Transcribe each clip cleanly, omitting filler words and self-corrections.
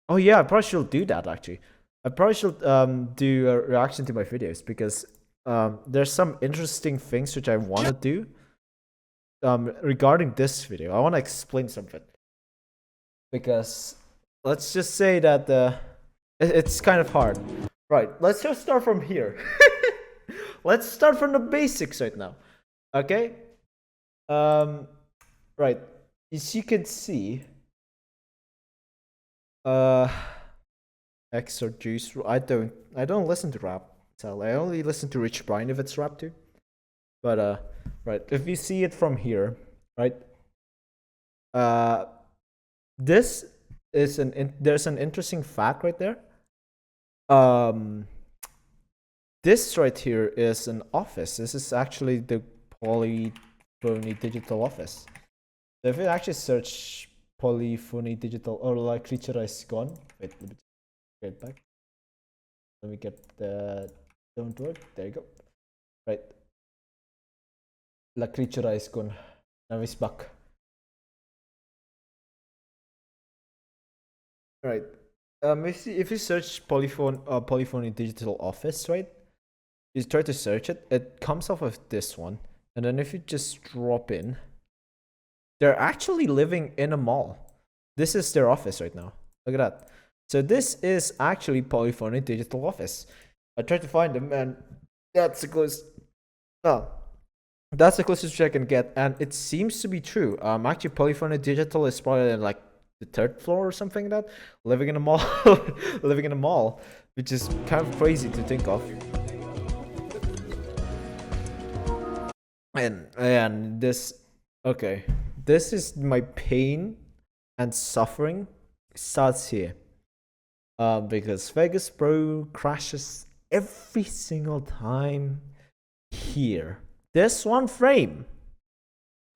Oh yeah, I probably should do that actually. I probably should do a reaction to my videos because there's some interesting things which I want to do regarding this video. I want to explain something because let's just say that it's kind of hard. Right, let's just start from here. Let's start from the basics right now. Okay? Right. As you can see, X or Juice. I don't listen to rap. So I only listen to Rich Brian if it's rap too. But right, if you see it from here, right? This is there's an interesting fact right there. This right here is an office. This is actually the Polyphony Digital office. So if you actually search Polyphony Digital or like Creaturized Gone, wait, let me get back. Let me get the don't work. There you go. Right. La Creaturized Gone. Now it's back. Right. If you search Polyphony Digital Office, right? You try to search it, it comes off of this one. And then if you just drop in, they're actually living in a mall. This is their office right now. Look at that. So this is actually Polyphony Digital Office. I tried to find them and that's the closest. Oh, that's the closest I can get, and it seems to be true. Actually, Polyphony Digital is probably like the third floor or something like that. Living in a mall, living in a mall, which is kind of crazy to think of. And this, okay, this is my pain and suffering starts here. Because Vegas Pro crashes every single time here. This one frame,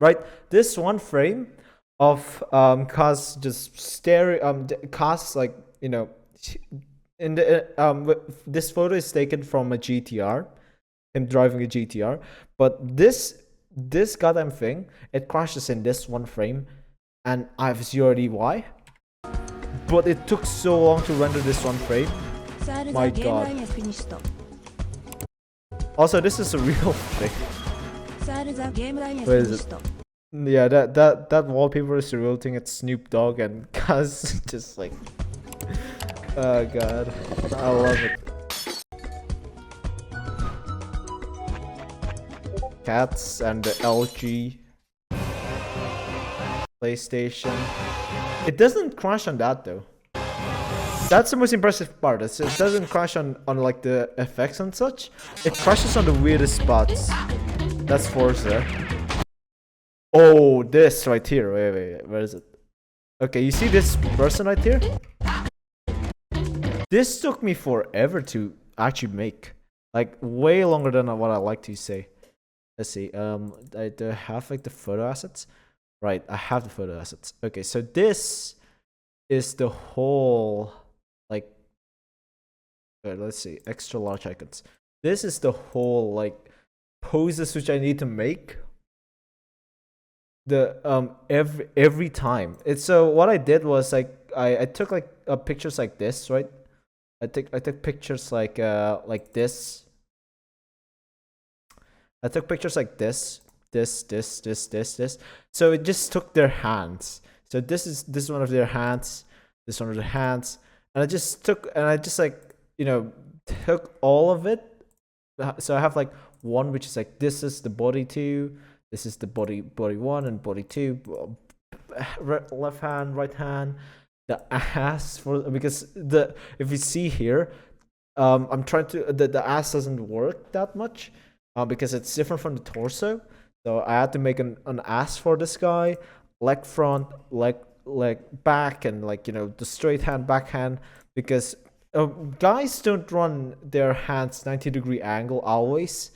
right? This one frame of cause just stereo cause like, you know, in the this photo is taken from a GTR, him driving a GTR, but this goddamn thing, it crashes in this one frame, and I have zero idea why. But it took so long to render this one frame. My god. Also, this is a real thing. Where is it? Yeah, that wallpaper is a real thing. It's Snoop Dogg and Kaz just like, oh god, I love it. Cats and the LG PlayStation. It doesn't crash on that though. That's the most impressive part. It doesn't crash on like the effects and such. It crashes on the weirdest spots. That's Forza. Oh, this right here. Wait, where is it? Okay, you see this person right here? This took me forever to actually make. Like, way longer than what I like to say. Let's see. I have like the photo assets. Right, I have the photo assets. Okay, so this is the whole, like, let's see, extra large icons. This is the whole like poses which I need to make. The every time. It's so what I did was like I took like pictures like this, right? I took pictures like this. I took pictures like this. So it just took their hands. So this is one of their hands, this one of their hands, and I just like, you know, took all of it. So I have like one which is like, this is the body 2, this is the body 1 and body 2, left hand, right hand, the ass for, because if you see here, I'm trying to the ass doesn't work that much. Because it's different from the torso, so I had to make an ass for this guy, leg front, leg back, and like, you know, the straight hand, backhand, because guys don't run their hands 90-degree angle always.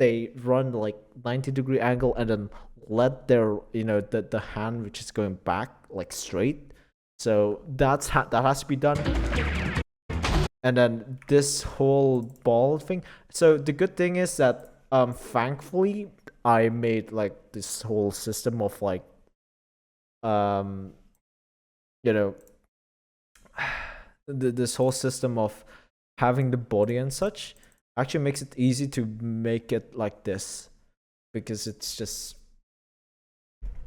They run like 90-degree angle and then let their, you know, the hand which is going back like straight. So that has to be done. And then this whole ball thing. So the good thing is that thankfully I made like this whole system of like you know, this whole system of having the body and such actually makes it easy to make it like this, because it's just,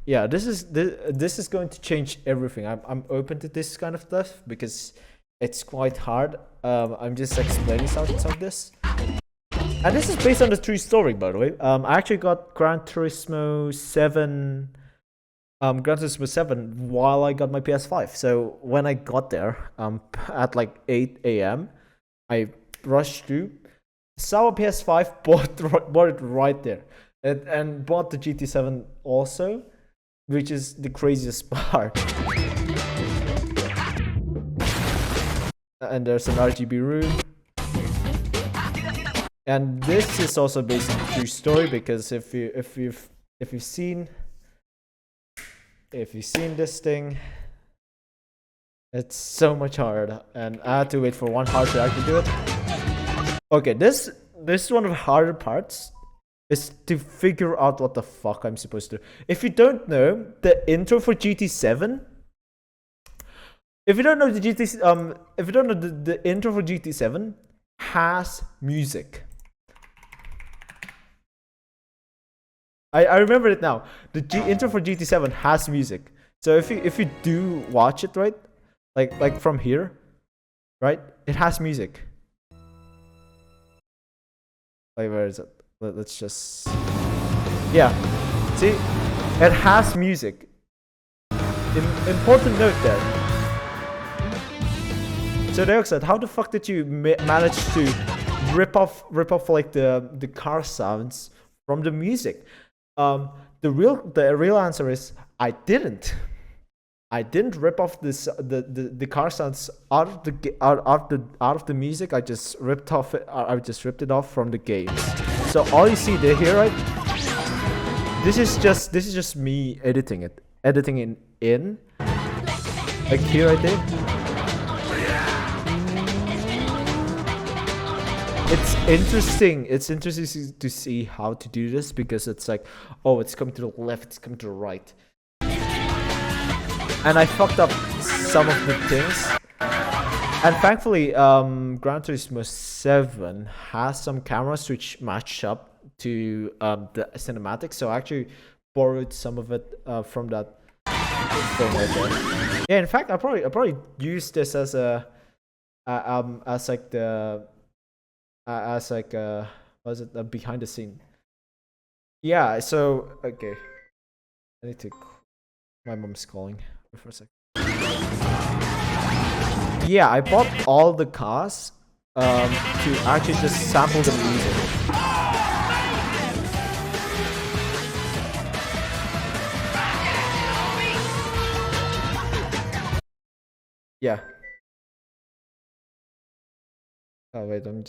yeah, this is going to change everything. I'm open to this kind of stuff because it's quite hard. I'm just explaining some of this, and this is based on the true story, by the way. I actually got Gran Turismo 7 while I got my PS5. So when I got there at like 8 a.m, I rushed through, saw a PS5, bought it right there, and bought the GT7 also, which is the craziest part. And there's an RGB room. And this is also based on the true story, because if you've seen this thing, it's so much harder, and I had to wait for one heart to actually do it. Okay, this is one of the harder parts, is to figure out what the fuck I'm supposed to do. If you don't know the intro for GT7, if you don't know the intro for GT7 has music. I remember it now. The intro for GT7 has music. So if you do watch it, right, like from here, right, it has music. Like, where is it? Let's just, yeah, see, it has music. Important note there. So Deoxide, how the fuck did you manage to rip off like the car sounds from the music? The real answer is I didn't rip off the car sounds out of the music. I just ripped it off from the games. So all you see there here, right? This is just me editing in like here I did. It's interesting to see how to do this, because it's like, oh, it's coming to the left, it's coming to the right. And I fucked up some of the things. And thankfully, Gran Turismo 7 has some cameras which match up to the cinematic, so I actually borrowed some of it from that thing right there. Yeah, in fact, I probably use this as a behind the scene. Yeah, so okay, I need to, my mom's calling for a second. Yeah, I bought all the cars to actually just sample the music. Yeah. Oh wait, I'm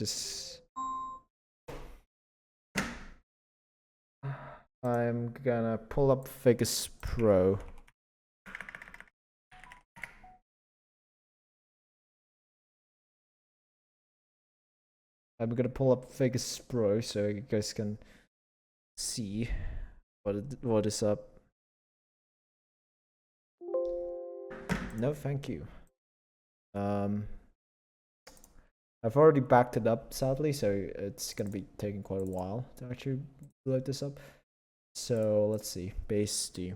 gonna pull up Vegas Pro. I'm gonna pull up Vegas Pro so you guys can see what is up. No, thank you. I've already backed it up, sadly, so it's gonna be taking quite a while to actually load this up. So let's see, base D.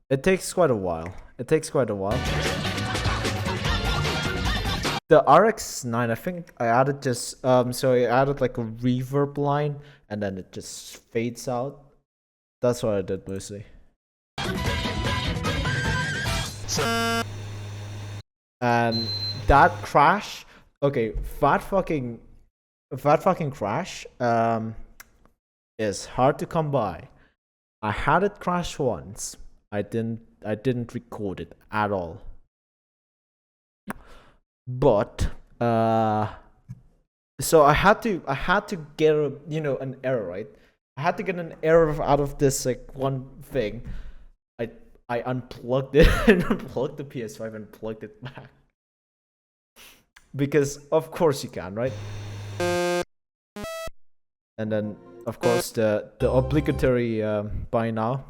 It takes quite a while. The RX-9, I think I added just so I added like a reverb line, and then it just fades out. That's what I did mostly. And that crash, okay, that fucking crash is hard to come by. I had it crash once. I didn't record it at all. But so I had to get an error, right? I had to get an error out of this like one thing. I unplugged it and unplugged the PS5 and plugged it back. Because of course you can, right? And then of course, the obligatory buy it now.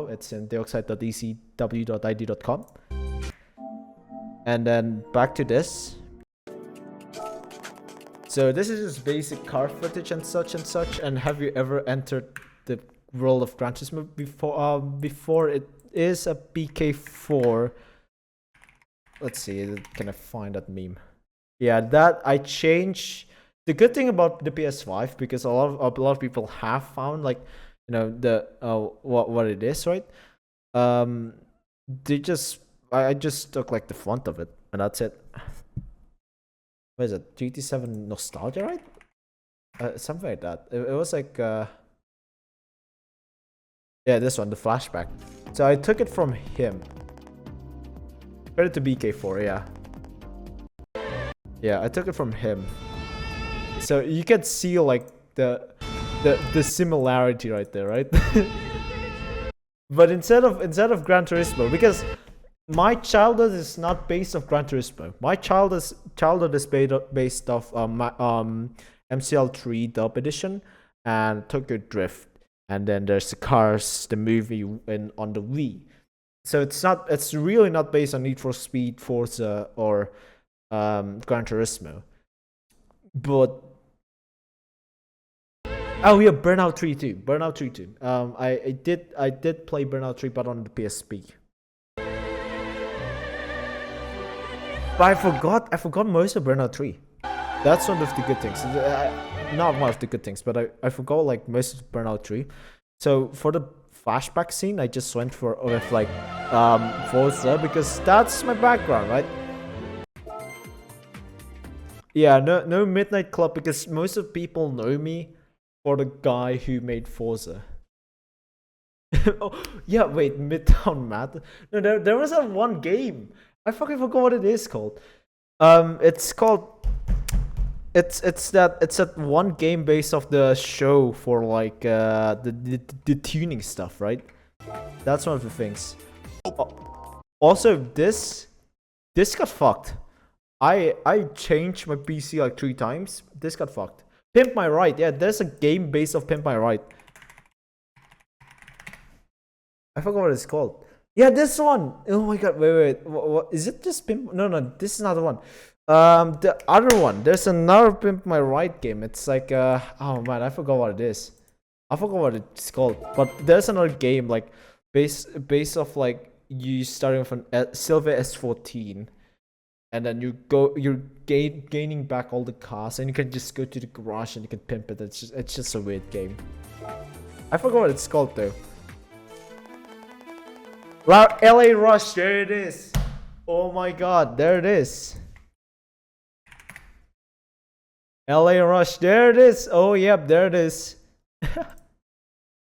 It's in deoxide.ecw.id.com. And then back to this. So this is just basic car footage and such and such. And have you ever entered the world of Gran Turismo before? Before it is a BK4. Let's see, can I find that meme? Yeah, that I changed. The good thing about the PS5, because a lot of people have found, like, you know, the what it is, right? They just I just took like the font of it, and that's it. What is it? GT7 Nostalgia, right? Something like that. It was like yeah, this one, the flashback. So I took it from him. Credit to BK4, yeah. Yeah, I took it from him. So you can see like the similarity right there, right? But instead of Gran Turismo, because my childhood is not based off Gran Turismo. My childhood is based off MCL3 Dub Edition and Tokyo Drift, and then there's the Cars, the movie, on the Wii. So it's really not based on Need for Speed, Forza, or Gran Turismo. But oh yeah, Burnout 3 too. Burnout 3 too. I did play Burnout 3, but on the PSP. But I forgot most of Burnout 3. That's one of the good things. Not one of the good things, but I forgot like most of Burnout 3. So for the flashback scene, I just went with like Forza, because that's my background, right? Yeah, no Midnight Club, because most of people know me for the guy who made Forza. Oh, yeah, wait, Midtown Matt. No, there was that one game. I fucking forgot what it is called. It's that one game based off the show for like the tuning stuff, right? That's one of the things. Also, this got fucked. I changed my PC like 3 times. This got fucked. Pimp My Ride. Yeah, there's a game based off Pimp My Ride. I forgot what it's called. Yeah, this one. Oh my god, wait. What is it? Just Pimp? No, this is not the one. The other one. There's another Pimp My Ride game. It's like oh man, I forgot what it is. I forgot what it's called. But there's another game like based off like you starting from Silver S14. And then you're gaining back all the cars, and you can just go to the garage and you can pimp it. It's just a weird game. I forgot what it's called though. LA Rush, there it is. Oh my god, there it is. LA Rush, there it is. Oh yep, there it is.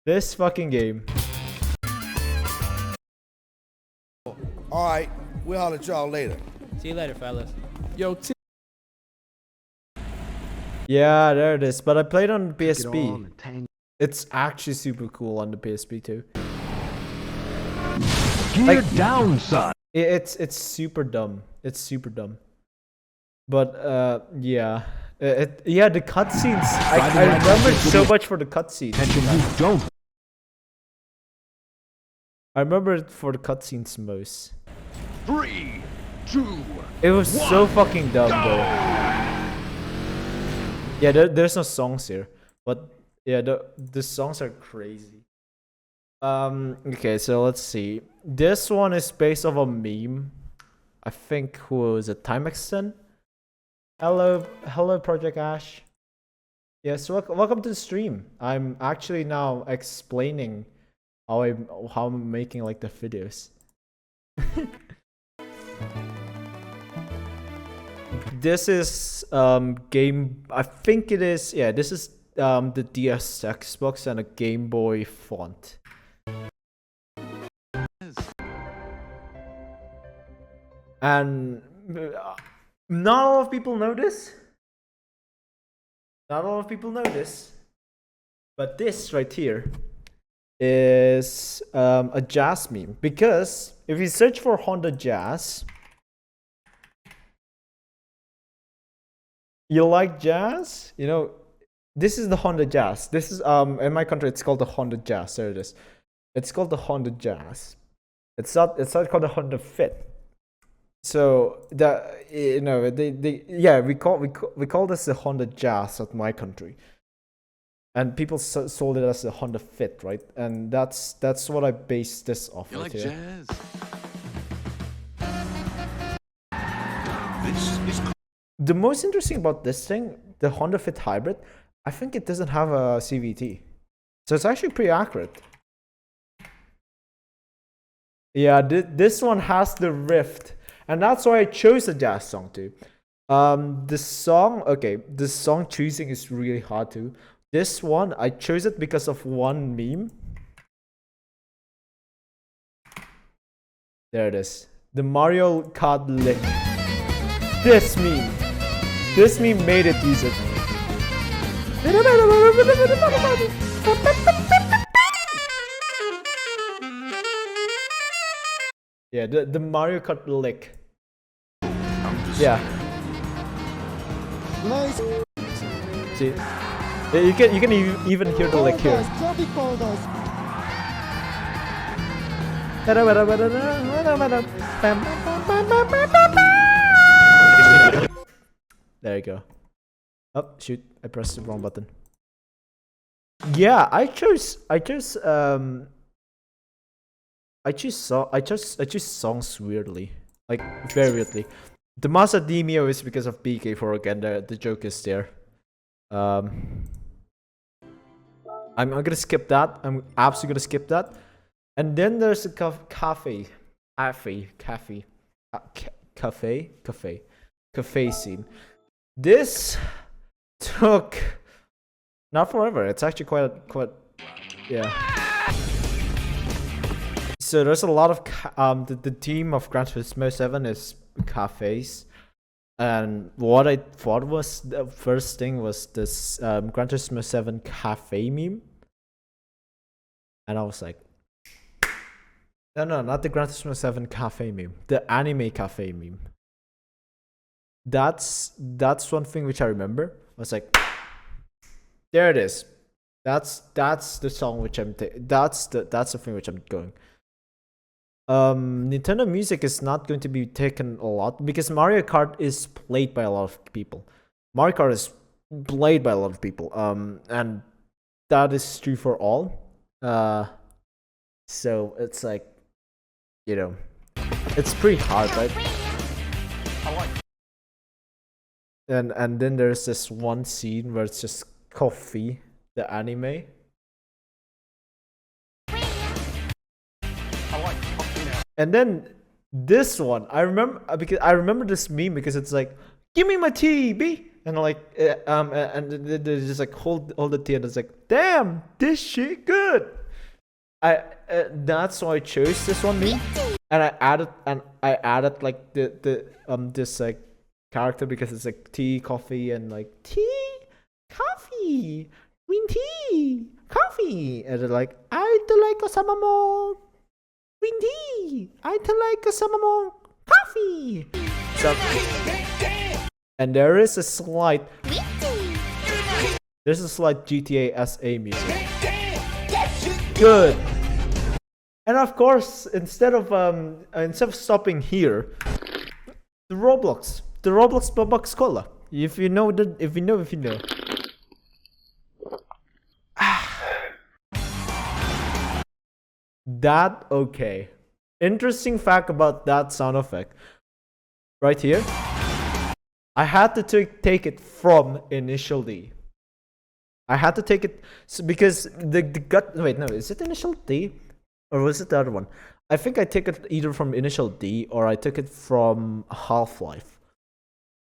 This fucking game. Alright, we'll holler at y'all later. See you later, fellas. Yo, Yeah, there it is. But I played on the PSP. It's actually super cool on the PSP too. Gear down, son. It's super dumb. It's super dumb. But yeah, yeah, the cutscenes. I remember so much for the cutscenes. You don't. I remember it for the cutscenes most. 3, 2. It was so fucking dumb though. Yeah, there's no songs here, but yeah, the songs are crazy. Okay, so let's see. This one is based off a meme. I think who was it? Time Extend? Hello, Project Ash. Yes, welcome to the stream. I'm actually now explaining how I'm making like the videos. This is game. I think it is. Yeah, this is the DS Xbox and a Game Boy font. And not a lot of people know this. Not a lot of people know this. But this right here is a jazz meme. Because if you search for Honda Jazz, you like jazz? You know, This is the Honda Jazz. This is in my country it's called the Honda Jazz. There it is. It's called the Honda Jazz. It's not called the Honda Fit. So we call this the Honda Jazz at my country. And people sold it as the Honda Fit, right? And that's what I based this off You of like here. jazz? The most interesting about this thing, the Honda Fit Hybrid, I think it doesn't have a CVT. So it's actually pretty accurate. Yeah, this one has the Rift. And that's why I chose the jazz song too. The song choosing is really hard too. This one, I chose it because of one meme. There it is. The Mario Kart lick. This meme made it use it. Yeah, the Mario Kart lick. Yeah. Nice. See, you can even hear the lick here. Traffic borders. There you go. Oh shoot! I pressed the wrong button. Yeah, I chose songs weirdly, like very weirdly. The Macadamia is because of BK4 again. The joke is there. I'm gonna skip that. I'm absolutely gonna skip that. And then there's a cafe scene. This took not forever. It's actually quite yeah. So there's a lot of the team of Gran Turismo 7 is cafes, and what I thought was the first thing was this Gran Turismo 7 cafe meme, and I was like, no, not the Gran Turismo 7 cafe meme, the anime cafe meme. That's one thing which I remember. I was like, there it is. That's the song which that's the thing which I'm going. Nintendo music is not going to be taken a lot because Mario Kart is played by a lot of people. Mario Kart is played by a lot of people. And that is true for all. So it's like, it's pretty hard, right? And then there's this one scene where it's just coffee, the anime. And then this one, I remember this meme because it's like, give me my tea, B, and like, and they just like hold the tea, and it's like, damn, this shit good. That's why I chose this one meme, and I added like the this like character because it's like tea, coffee, and like tea, coffee, green tea, coffee, and they're like, I do like some more green tea, I do like some more coffee. So, and there is a slight GTA SA music. Good. And of course, instead of stopping here, the Roblox Box Cola. If you know. That okay. Interesting fact about that sound effect. Right here. I had to take it from Initial D. I had to take it because the gut. Wait, no, is it Initial D? Or was it the other one? I think I took it either from Initial D or I took it from Half-Life.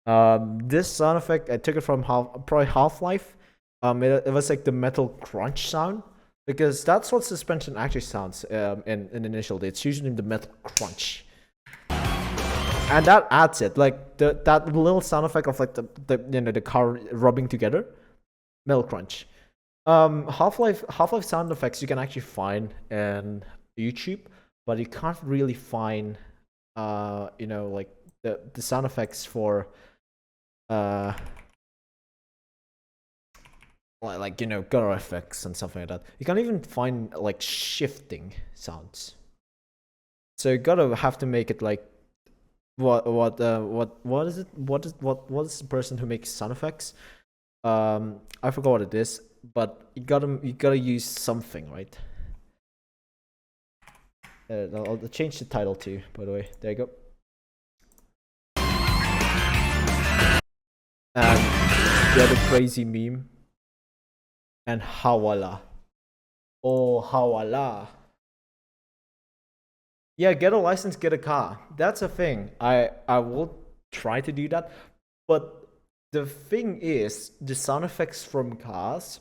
This sound effect I took it from probably Half-Life. It was like the metal crunch sound because that's what suspension actually sounds in Initial D. It's usually the metal crunch, and that adds it like that little sound effect of like the car rubbing together, metal crunch. Half-Life sound effects you can actually find in YouTube, but you can't really find like the sound effects for like you know, gutter effects and something like that. You can even find like shifting sounds. So you gotta have to make it like what is it? What is the person who makes sound effects? I forgot what it is, but you gotta use something, right? I'll change the title too, by the way. There you go. And the other crazy meme. And hawala. Oh, hawala. Yeah, get a license, get a car. That's a thing. I will try to do that. But the thing is, the sound effects from cars,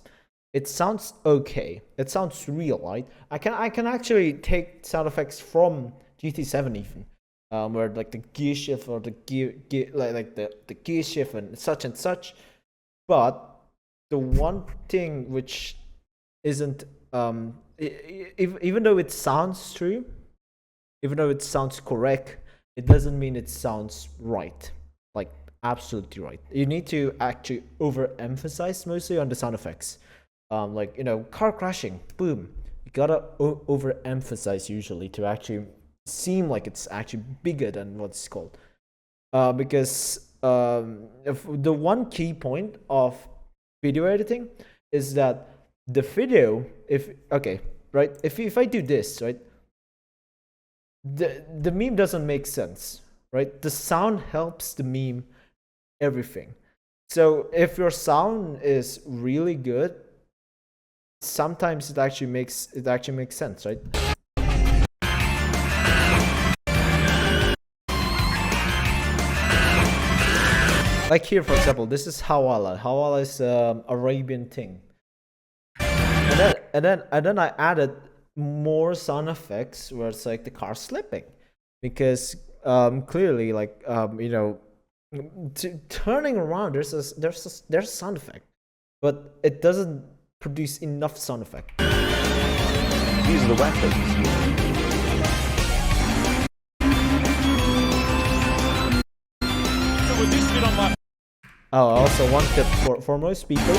it sounds okay. It sounds real, right? I can actually take sound effects from GT7 even. Where like the gear shift or the gear like the gear shift and such. But the one thing which isn't even though it sounds true, even though it sounds correct, it doesn't mean it sounds right. Like absolutely right. You need to actually overemphasize mostly on the sound effects. Like you know, car crashing, boom. You gotta overemphasize usually to actually seem like it's actually bigger than what's called. Because if the one key point of video editing is that the video, if I do this, right, the meme doesn't make sense, right? The sound helps the meme everything. So if your sound is really good, sometimes it actually makes sense, right? Like here, for example, this is hawala. Hawala is Arabian thing. And then I added more sound effects where it's like the car slipping, because clearly like you know, turning around there's a sound effect, but it doesn't produce enough sound effect. These are the weapons. Oh, also one tip for most people,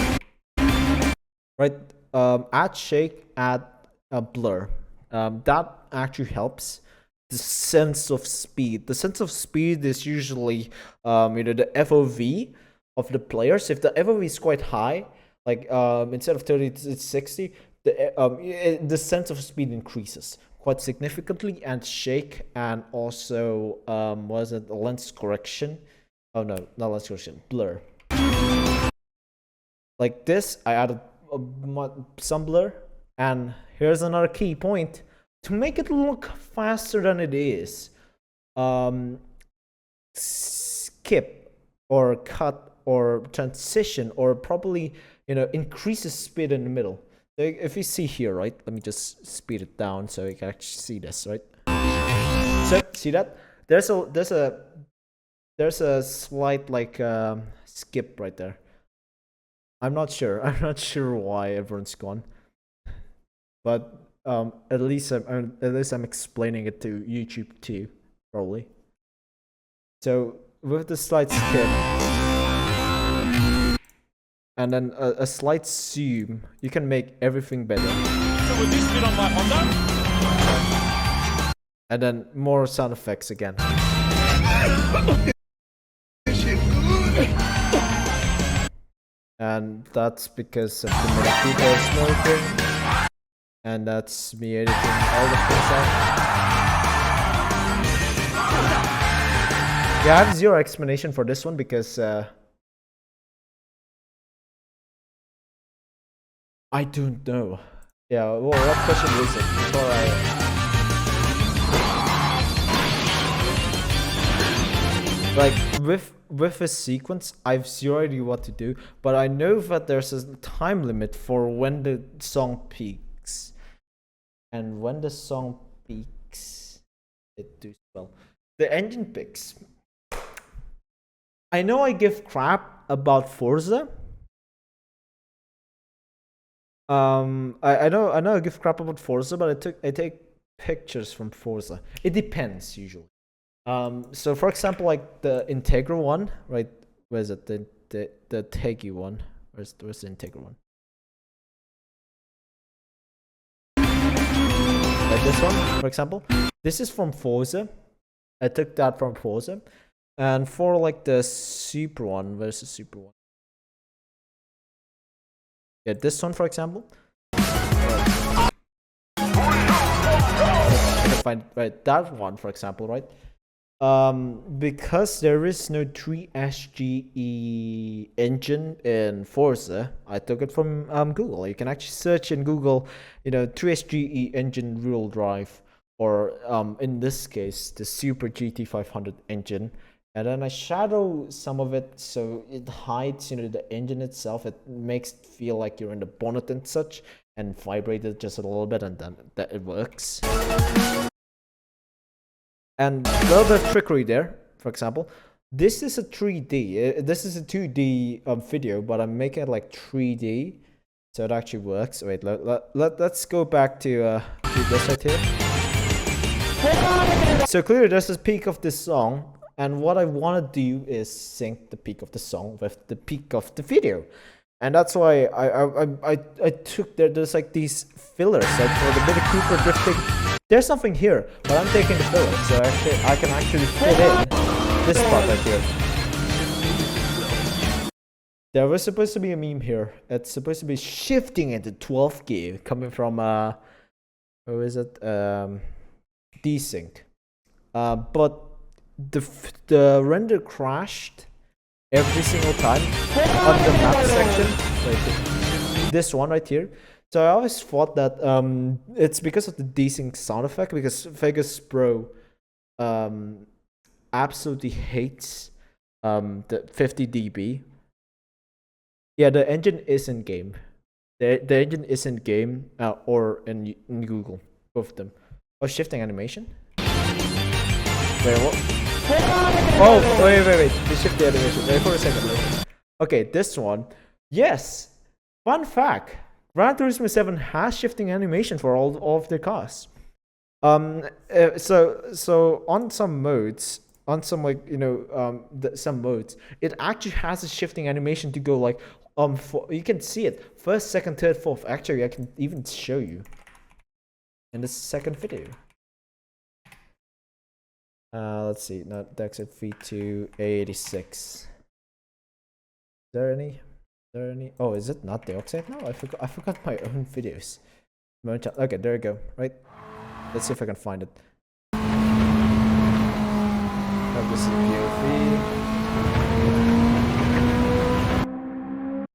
right? Add shake, add a blur. That actually helps the sense of speed. The sense of speed is usually you know, the FOV of the players. If the FOV is quite high, like instead of 30 it's 60, the sense of speed increases quite significantly. And shake, and also was it lens correction? Oh no, not lens correction, blur. Like this, I added some blur, and here's another key point to make it look faster than it is. Skip or cut or transition, or probably, you know, increases speed in the middle. So if you see here, right, let me just speed it down so you can actually see this, right? So see that there's a slight like skip right there. I'm not sure why everyone's gone, but at least I'm explaining it to YouTube too, probably. So with the slight skip and then a slight zoom, you can make everything better. So would this fit on my Honda? And then more sound effects again. And that's because of the mosquito smoking. And that's me editing all the things out. Yeah, I have zero explanation for this one because I don't know. Yeah, well, what question is it? Before like with a sequence, I've zero idea what to do, but I know that there's a time limit for when the song peaks, and when the song peaks, it does well. The engine picks. I know I give crap about Forza. I know I give crap about Forza, but I take pictures from Forza. It depends usually. So for example, like the Integra one, right? Where's it? The Tegi one. Where's the Integra one? Like this one, for example. This is from Forza. I took that from Forza. And for like the super one, where's the super one? Yeah, this one, for example. I can find right that one, for example, right? Because there is no 3SGE engine in Forza, I took it from Google. You can actually search in Google, 3SGE engine real drive, or in this case, the Super GT500 engine. And then I shadow some of it so it hides, the engine itself. It makes it feel like you're in the bonnet and such, and vibrate it just a little bit, and then that it works. And a little bit of trickery there, for example. This is a 3D. This is a 2D video, but I'm making it like 3D, so it actually works. Wait, let's go back to this right here. So clearly there's this peak of this song, and what I want to do is sync the peak of the song with the peak of the video. And that's why I took there's like these fillers, like for the Mini Cooper drifting. There's something here, but I'm taking the filler, so I can actually fit in this part right here. There was supposed to be a meme here. It's supposed to be shifting into 12th gear, coming from who is it? Desync. But the render crashed every single time on the map section. Like this one right here. So I always thought that it's because of the desync sound effect, because Vegas Pro absolutely hates the 50 dB. Yeah, the engine is in game. The engine is in game or in Google, both of them. Oh, shifting animation. Wait, what? Oh, wait. The shift the animation. Wait for a second. Okay, this one. Yes. Fun fact. Gran Turismo 7 has shifting animation for all of their cars. So on some modes, on some some modes, it actually has a shifting animation to go like you can see it first, second, third, fourth. Actually, I can even show you in the second video. Let's see, not deoxide V2 86. Is there any? Oh, is it not deoxide? No, I forgot my own videos. Okay, there we go. Right. Let's see if I can find it. Oh, this is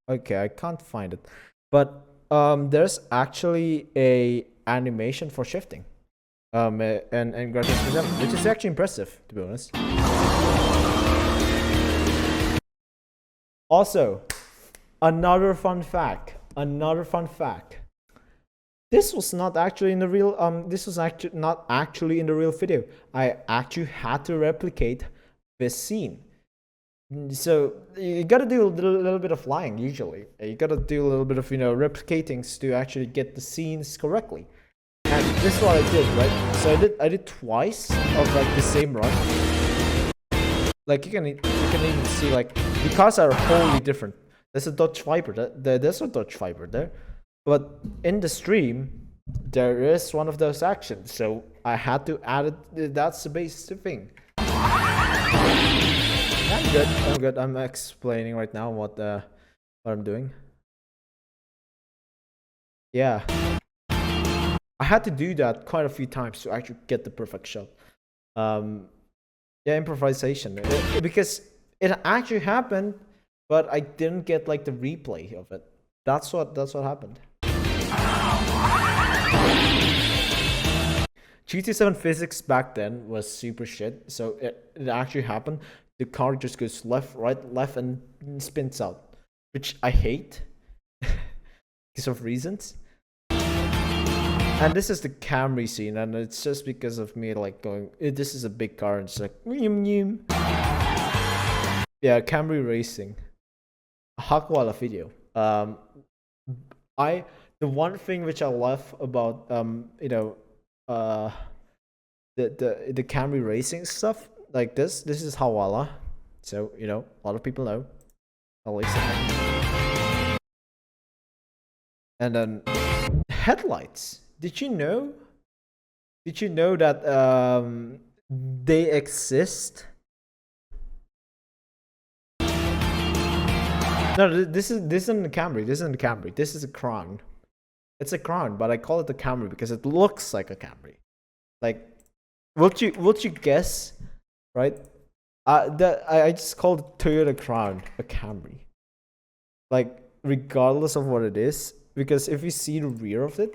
POV. Okay, I can't find it, but there's actually a animation for shifting. And Gran Turismo 7, which is actually impressive, to be honest. Also, another fun fact. This was not actually in the real not actually in the real video. I actually had to replicate this scene. So you gotta do a little bit of lying usually. You gotta do a little bit of replicating to actually get the scenes correctly. And this is what I did, right? So I did twice of like the same run. Like you can even see like the cars are wholly different. There's a Dodge Viper. There's a Dodge Viper there, but in the stream there is one of those actions. So I had to add it. That's the basic thing. I'm good. I'm explaining right now what I'm doing. Yeah. I had to do that quite a few times to actually get the perfect shot. Yeah, improvisation. Because it actually happened, but I didn't get like the replay of it. That's what happened. GT7 physics back then was super shit. So it actually happened. The car just goes left, right, left, and spins out, which I hate because of reasons. And this is the Camry scene, and it's just because of me like going, this is a big car, and it's like, yeah, Camry racing. Hakwala video. The one thing which I love about the Camry racing stuff, like this is Hawala. So, a lot of people know. At least I know. And then headlights. Did you know Did you know that they exist? No, this isn't a Camry. This isn't a Camry. This is a Crown. It's a Crown, but I call it a Camry because it looks like a Camry. Like, would you guess, right? I just called Toyota Crown a Camry. Like, regardless of what it is, because if you see the rear of it,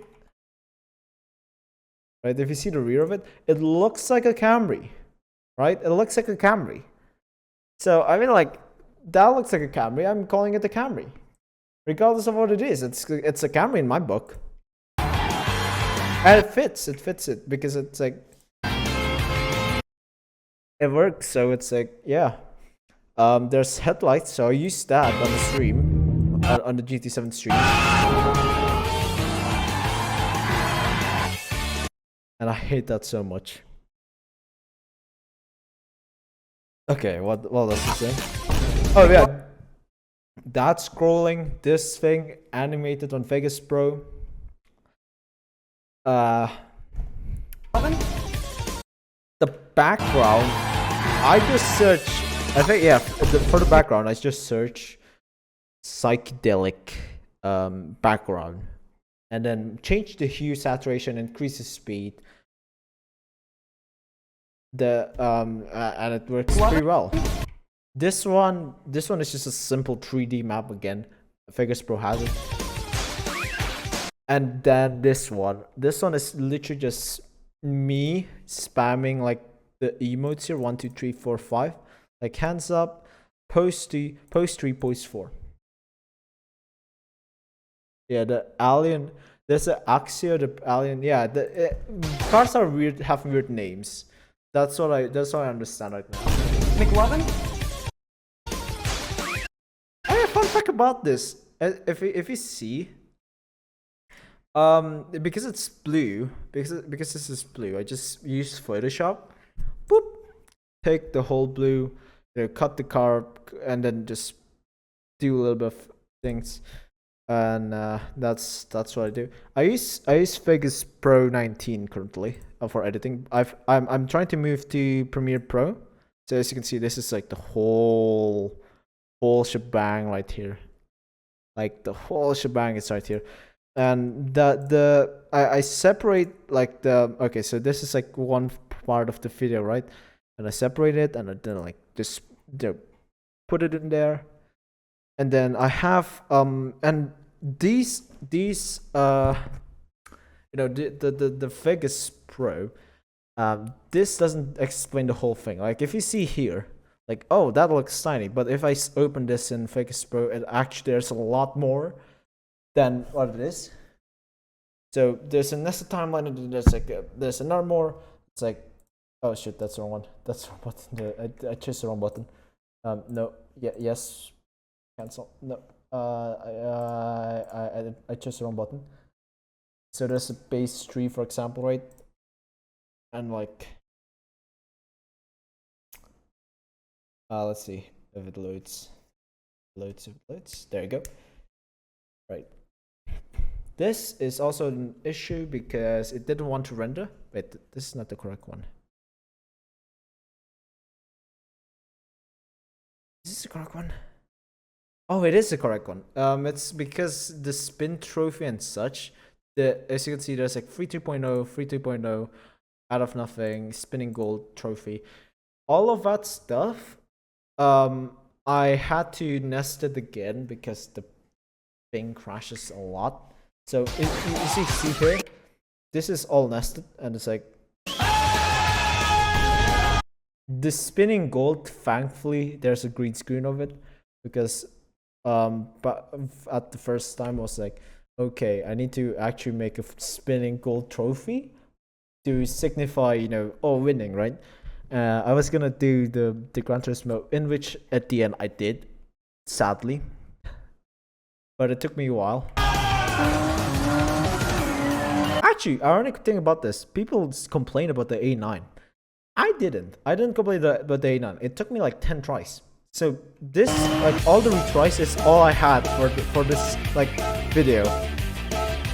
right? If you see the rear of it, it looks like a Camry, right? It looks like a Camry. So I mean, like, that looks like a Camry. I'm calling it a Camry, regardless of what it is. It's a Camry in my book, and it fits. It fits it because it's like it works. So it's like, yeah. There's headlights, so I used that on the stream, on the GT7 stream. And I hate that so much. Okay, what does it say? Oh yeah, that scrolling, this thing animated on Vegas Pro. The background, I just searched. I think, yeah, for the background, I just search psychedelic background, and then change the hue, saturation, increase the speed. And it works pretty well. This one is just a simple 3D map again. Vegas Pro has it. And then this one is literally just me spamming like the emotes here, 1 2 3 4 5. Like hands up, post 3, post 4. Yeah, the alien. There's an Axio, the alien. Yeah, cars are weird, have weird names. That's what I understand right now. McLovin? Hey, fun fact about this. If you see, because it's blue, because this is blue, I just use Photoshop. Boop, take the whole blue. Cut the car and then just do a little bit of things, and that's what I do. I use Vegas Pro 19 currently for editing. I'm trying to move to Premiere Pro, so as you can see, this is like the whole shebang right here. Like the whole shebang is right here, and I separate like the okay. So this is like one part of the video, right? And I separate it, and I then like just put it in there, and then I have and these the Vegas Pro, this doesn't explain the whole thing. Like if you see here, like, oh, that looks tiny, but if I open this in Vegas Pro, it actually there's a lot more than what it is. So there's a nested timeline, and there's another more. It's like, oh shit, that's the wrong one. That's the wrong button. I chose the wrong button. No. Yeah. Yes. Cancel. No. I chose the wrong button. So there's a base tree, for example, right? And like, let's see if it loads. Loads. There you go. Right. This is also an issue because it didn't want to render. Wait, this is not the correct one. Is this the correct one? Oh, it is the correct one. It's because the spin trophy and such. As you can see, there's like 3.2.0, out of nothing, spinning gold trophy. All of that stuff, I had to nest it again because the thing crashes a lot. So if you see here, this is all nested, and it's like the spinning gold. Thankfully, there's a green screen of it because but at the first time I was like, okay, I need to actually make a spinning gold trophy to signify, winning, right? I was gonna do the Gran Turismo, in which at the end I did, sadly, but it took me a while. Actually, ironic thing about this, people complain about the A9. I didn't complain about the A9. It took me like 10 tries. So this, like, all the retries is all I had for this like video.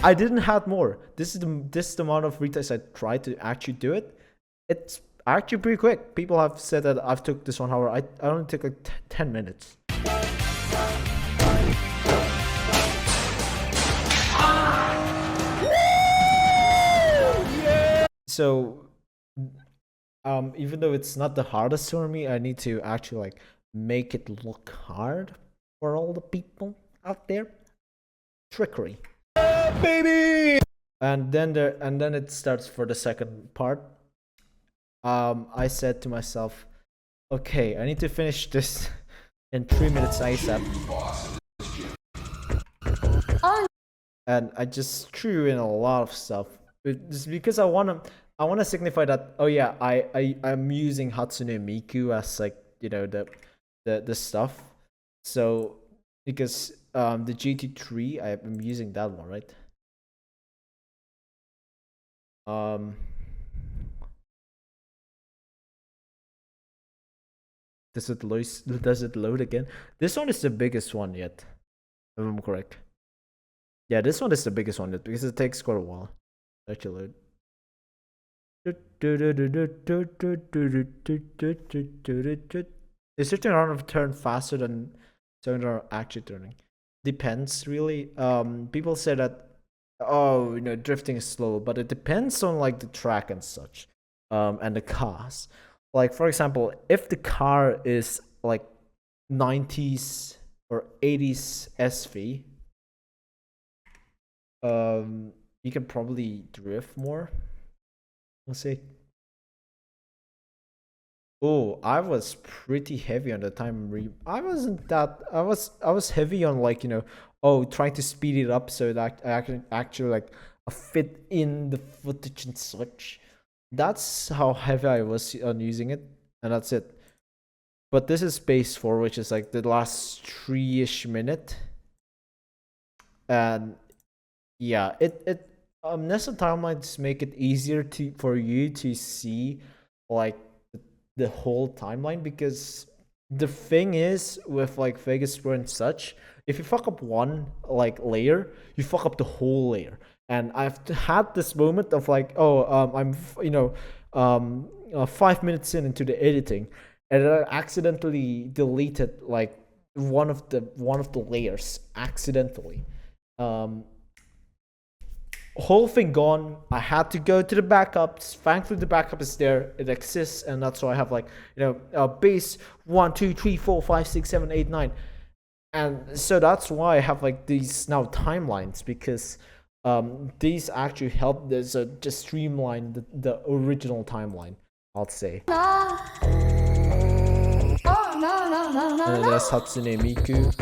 I didn't have more. This is the amount of retakes I tried to actually do it. It's actually pretty quick. People have said that I've took this 1 hour. I only took like 10 minutes. So, even though it's not the hardest for me, I need to actually like make it look hard for all the people out there. Trickery, baby. And then it starts for the second part. I said to myself, okay, I need to finish this in 3 minutes ASAP. And I just threw in a lot of stuff. It's because I wanna signify that, oh yeah, I'm using Hatsune Miku as like, you know, the stuff. So because the GT3, I'm using that one, right? Does it load again? This one is the biggest one yet, if I'm correct. Yeah, this one is the biggest one yet because it takes quite a while to actually load. Is turning around turn faster than turning around actually turning? Depends really. People say that, oh, you know, drifting is slow, but it depends on like the track and such, and the cars. Like for example, if the car is like 90s or 80s SV, you can probably drift more. Let's see. Oh, I was pretty heavy on the time. I wasn't that. I was heavy on like, you know, oh, trying to speed it up so that I can actually like fit in the footage and such. That's how heavy I was on using it, and that's it. But this is base 4, which is like the last 3-ish minute, and yeah, nested timelines make it easier for you to see like the whole timeline, because the thing is with like Vegas Pro and such, if you fuck up one like layer, you fuck up the whole layer. And I've had this moment of like, oh, I'm 5 minutes into the editing, and I accidentally deleted like one of the layers accidentally. Whole thing gone. I had to go to the backups. Thankfully, the backup is there. It exists, and that's why I have like, you know, base 1, 2, 3, 4, 5, 6, 7, 8, 9, and so that's why I have like these now timelines, because these actually help this just streamline the original timeline, I'll say. And then there's Hatsune Miku.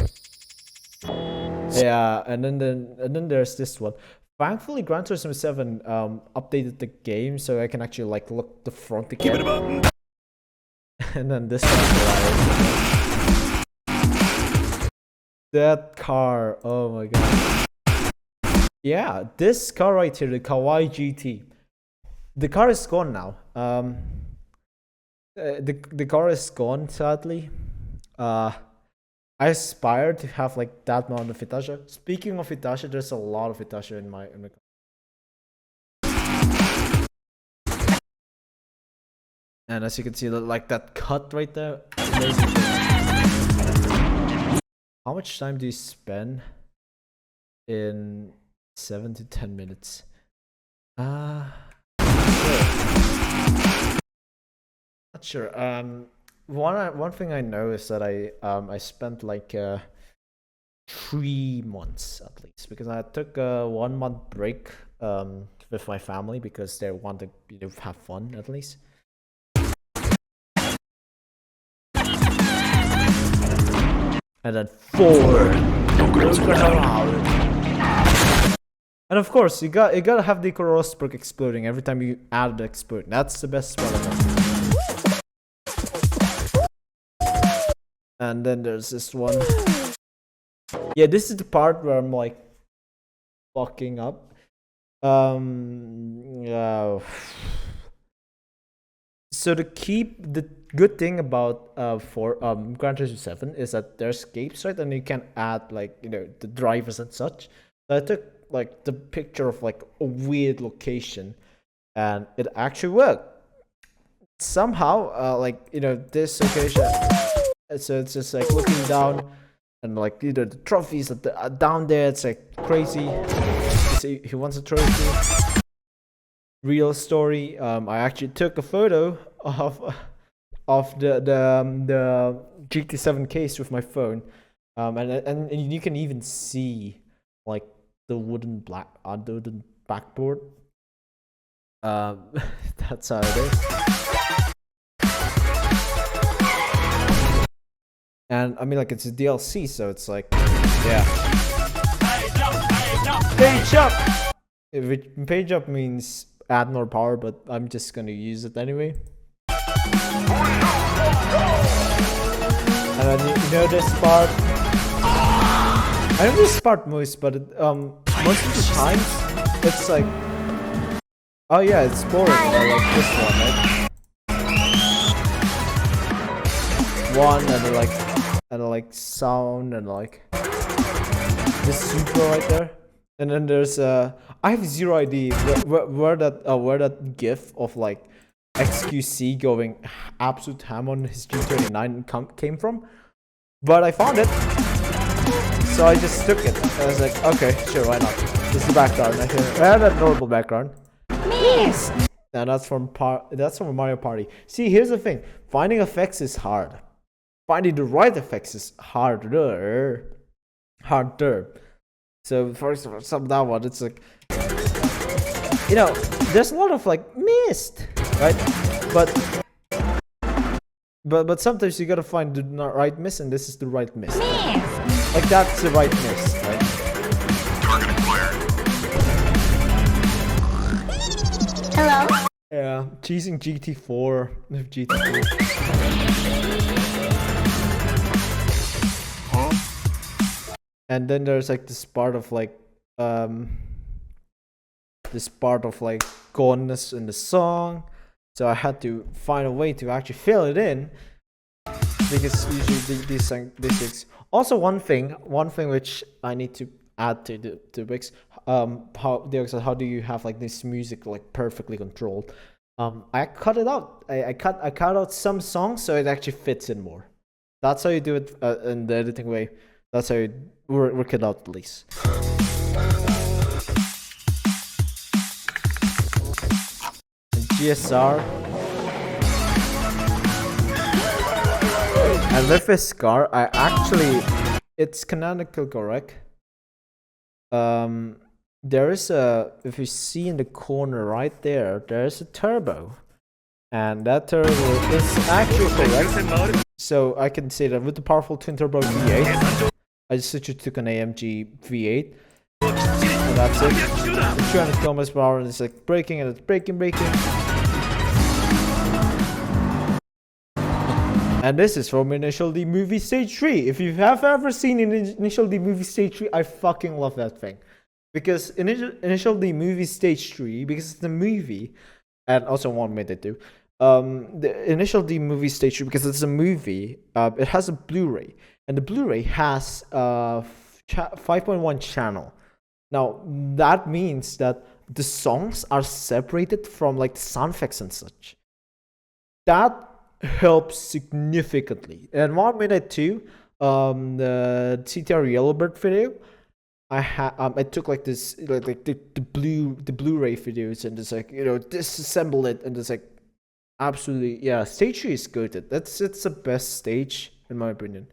Yeah, and then there's this one. Thankfully, Gran Turismo 7 updated the game so I can actually like look the front again. Give it a button. And then this one. That car, oh my god. Yeah, this car right here, the Kawaii GT. The car is gone now. The car is gone, sadly. I aspire to have like that amount of Hitachi. Speaking of Hitachi, there's a lot of Hitachi in my and as you can see, like that cut right there. How much time do you spend in 7 to 10 minutes? Not sure. One thing I know is that I spent like 3 months at least, because I took a 1 month break with my family because they wanted to have fun at least. And then 4. And of course, you gotta have the Rosberg exploding every time you add the explode. That's the best part of it. And then there's this one. Yeah, this is the part where I'm like fucking up. So the good thing about Gran Turismo 7 is that there's escapes, right? And you can add like, you know, the drivers and such. So I took like the picture of like a weird location, and it actually worked somehow. Like this location. So it's just like looking down, and like the trophies are down there. It's like crazy. See, he wants a trophy. Real story. I actually took a photo of the GT7 case with my phone. And you can even see like the wooden backboard. That's how it is. And I mean, like, it's a DLC, so it's like, yeah. Page up. Page up means add more power, but I'm just gonna use it anyway. And then you know this part. I know this part most, but most of the time it's like, oh yeah, it's boring. Like this one, right? One and like sound and like this super right there. And then there's I have zero idea where that gif of like XQC going absolute ham on his G39 came from, but I found it, so I just took it. I was like, okay, sure, why not? This is the background. I have a normal background. Yes. And that's from Mario Party. See, here's the thing: finding effects is hard. Finding the right effects is harder. So first of all, that one, it's like, there's a lot of like mist, right? But sometimes you gotta find the right mist, and this is the right mist. Like that's the right mist, right? Target acquired. Hello? Yeah, choosing GT4 with GT4. And then there's like this part of like goneness in the song, so I had to find a way to actually fill it in, because usually these things. Also, one thing which I need to add to the mix, how do you have like this music like perfectly controlled? I cut it out. I cut out some songs so it actually fits in more. That's how you do it in the editing way. That's how you work it out, at least. And GSR. And with this scar, it's canonical correct. There is if you see in the corner right there, there's a turbo. And that turbo is actually correct. So I can say that with the powerful twin turbo V8, I just took an AMG V8, and that's it. 200 kilometers per hour, and it's like braking, and it's braking. And this is from Initial D Movie Stage 3. If you have ever seen Initial D Movie Stage 3, I fucking love that thing. Because Initial D Movie Stage 3, because it's a movie, and also 1 minute too. The Initial D Movie Stage 3, because it's a movie, it has a Blu-ray. And the Blu-ray has 5.1 channel. Now, that means that the songs are separated from like the sound effects and such. That helps significantly. And 1 minute too, the CTR Yellowbird video, I took like this like the Blu-ray videos, and it's like disassemble it, and it's like absolutely, yeah. Stage 3 is good. It's the best stage in my opinion.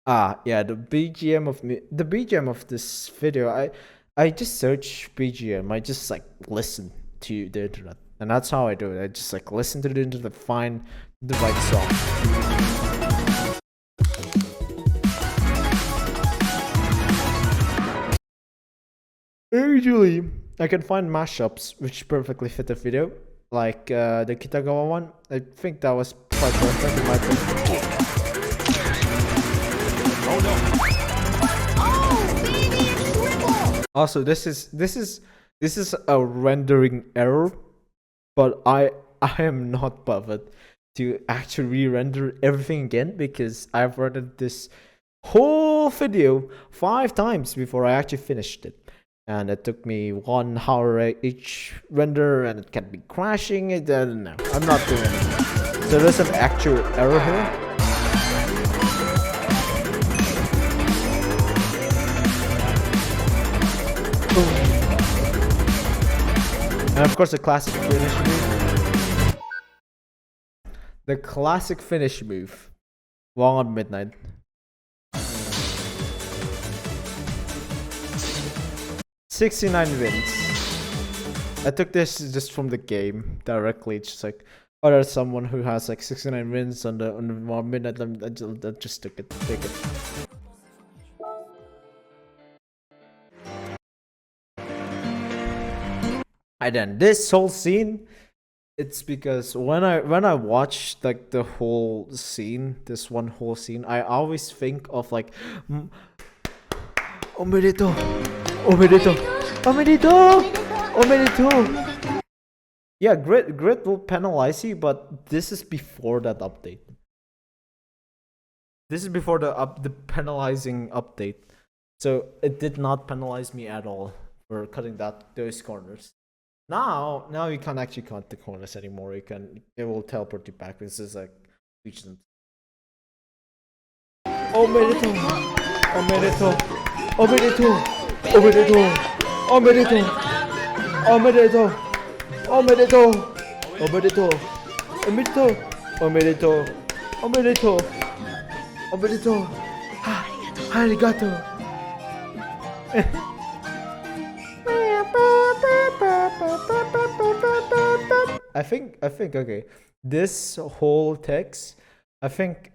Yeah, the BGM of this video, I just search BGM. I just like listen to the internet, and that's how I do it. I just like listen to the internet, find the right song. Usually, I can find mashups which perfectly fit the video, like the Kitagawa one. I think that was quite perfect in my opinion. Also, this is a rendering error, but I am not bothered to actually re-render everything again, because I've rendered this whole video 5 times before I actually finished it. And it took me 1 hour each render, and it kept me crashing. I don't know. I'm not doing it. So there's an actual error here. And of course the classic finish move. The classic finish move. Wrong on midnight. $69 wins. I took this just from the game directly. It's just like, oh, there's someone who has like 69 wins on the midnight. I just took it. Take it. And then this whole scene, it's because when I watch like the whole scene, this one whole scene, I always think of like, omerito, omerito, omerito, omerito. Yeah, grit will penalize you, but this is before that update. This is before the penalizing update, so it did not penalize me at all for cutting those corners. Now you can't actually cut the corners anymore. It will teleport you back. This is like reach them. Omerito, omerito, omerito, omerito, omerito, omerito, omerito, omerito, omerito, omerito, omerito, omerito. Arigato. I think okay. This whole text, I think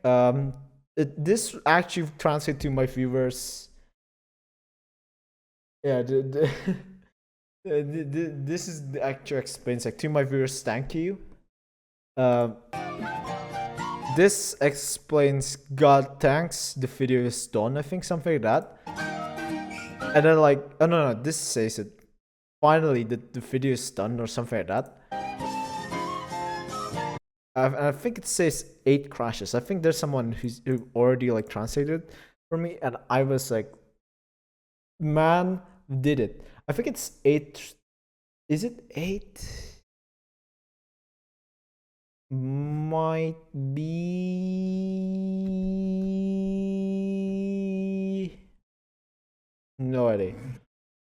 this actually translates to my viewers. Yeah, this is the actual explains like to my viewers. Thank you. This explains God thanks. The video is done. I think something like that. And then like, oh no, this says it. Finally, the video is done or something like that. I think it says 8 crashes. I think there's someone who already like translated for me, and I was like, man, did it. I think it's 8. Is it 8? Might be. No idea.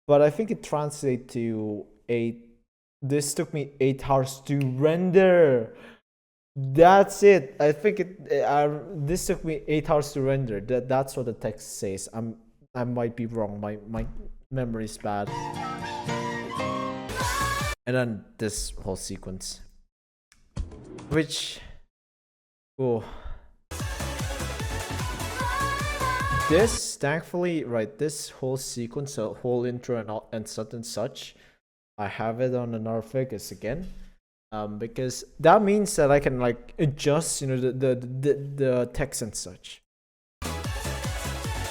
But I think it translates to 8. This took me 8 hours to render. That's it. I think this took me 8 hours to render. That's what the text says. I might be wrong. My memory is bad. And then this whole sequence, which, oh, this thankfully, right? This whole sequence, the whole intro and such, I have it on another focus again. Because that means that I can like adjust, you know, the text and such.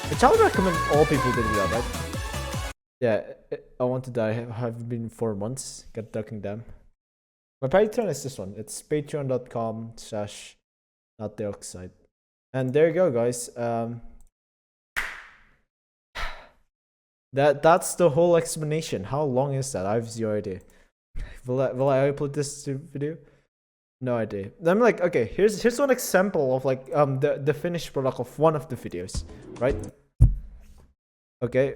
Which I would recommend all people to do that, right? Yeah, I want to die. Have been 4 months. Got ducking them. My Patreon is this one. It's patreon.com/notdeoxide. And there you go, guys. That's the whole explanation. How long is that? I have zero idea. Will I upload this video? No idea. I'm like, okay, here's one example of like the finished product of one of the videos, right? Okay.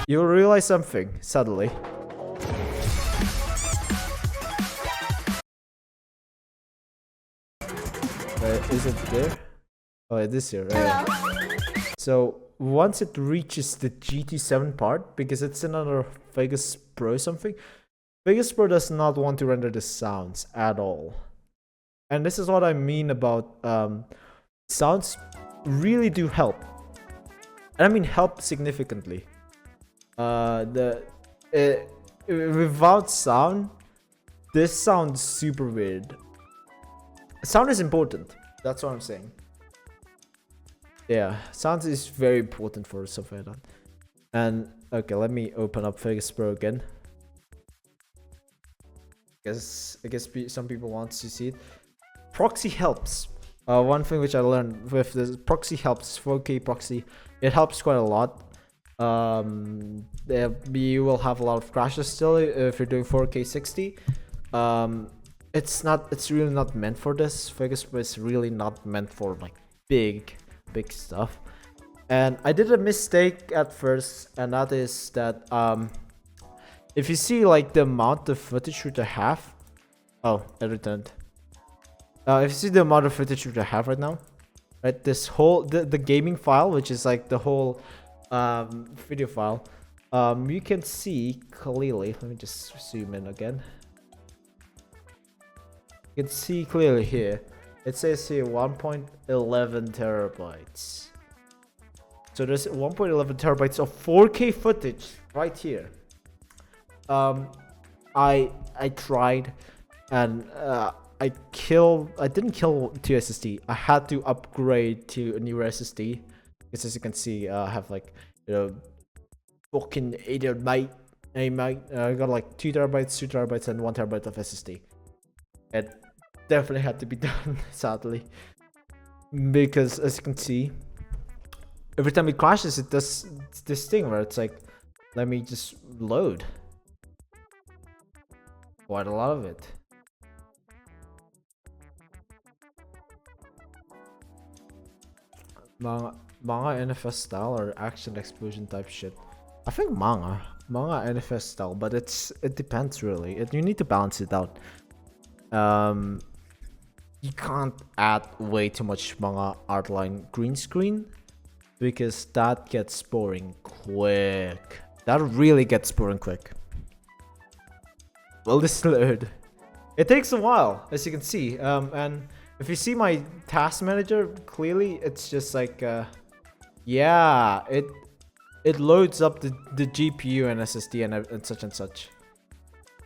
You'll realize something suddenly. Is it there? Oh, it is here, right? So once it reaches the GT7 part, because it's another Vegas Pro or something, Vegas Pro does not want to render the sounds at all. And this is what I mean about sounds really do help. And I mean help significantly. Without sound, this sounds super weird. Sound is important. That's what I'm saying. Yeah, sound is very important for software like that. And okay, let me open up Vegas Pro again. I guess some people want to see it. Proxy helps. One thing which I learned with this proxy helps, 4K proxy, it helps quite a lot. You will have a lot of crashes still if you're doing 4K 60. It's really not meant for this. Vegas was really not meant for like big stuff. And I did a mistake at first, and that is that if you see like the amount of footage which I have, oh, it returned. If you see the amount of footage which I have right now, right, this whole the gaming file, which is like the whole video file, you can see clearly. Let me just zoom in again. You can see clearly here. It says here 1.11 terabytes. So there's 1.11 terabytes of 4K footage right here. I tried, and I didn't kill 2 SSD. I had to upgrade to a newer SSD because, as you can see, I have like, you know, fucking 8 mate. I got like 2 terabytes, 2 terabytes, and 1 terabyte of SSD. It definitely had to be done, sadly, because as you can see, every time it crashes, it does this thing where it's like, let me just load. Quite a lot of it. Manga NFS style or action explosion type shit. I think manga NFS style, but it depends really. You need to balance it out. You can't add way too much manga outline green screen because that gets boring quick. That really gets boring quick. Well, this load. It takes a while, as you can see. And if you see my task manager, clearly it's just like, yeah, it loads up the GPU and SSD and such and such.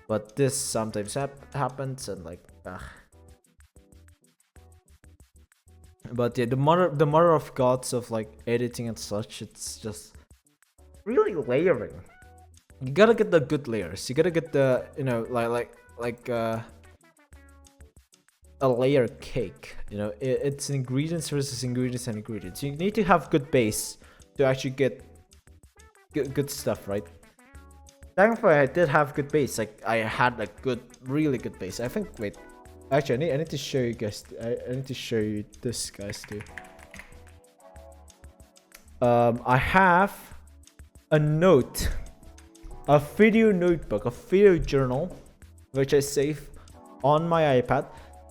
But this sometimes happens, and like, but yeah, the mother of gods of like editing and such, it's just really layering. You gotta get the good layers. You gotta get the, you know, like a layer cake. You know, it's ingredients versus ingredients and ingredients. You need to have good base to actually get good stuff, right? Thankfully, I did have good base. Like, I had like really good base. I think. Wait, actually, I need to show you guys. I need to show you this, guys, too. I have a note, a video notebook, a video journal, which I save on my iPad,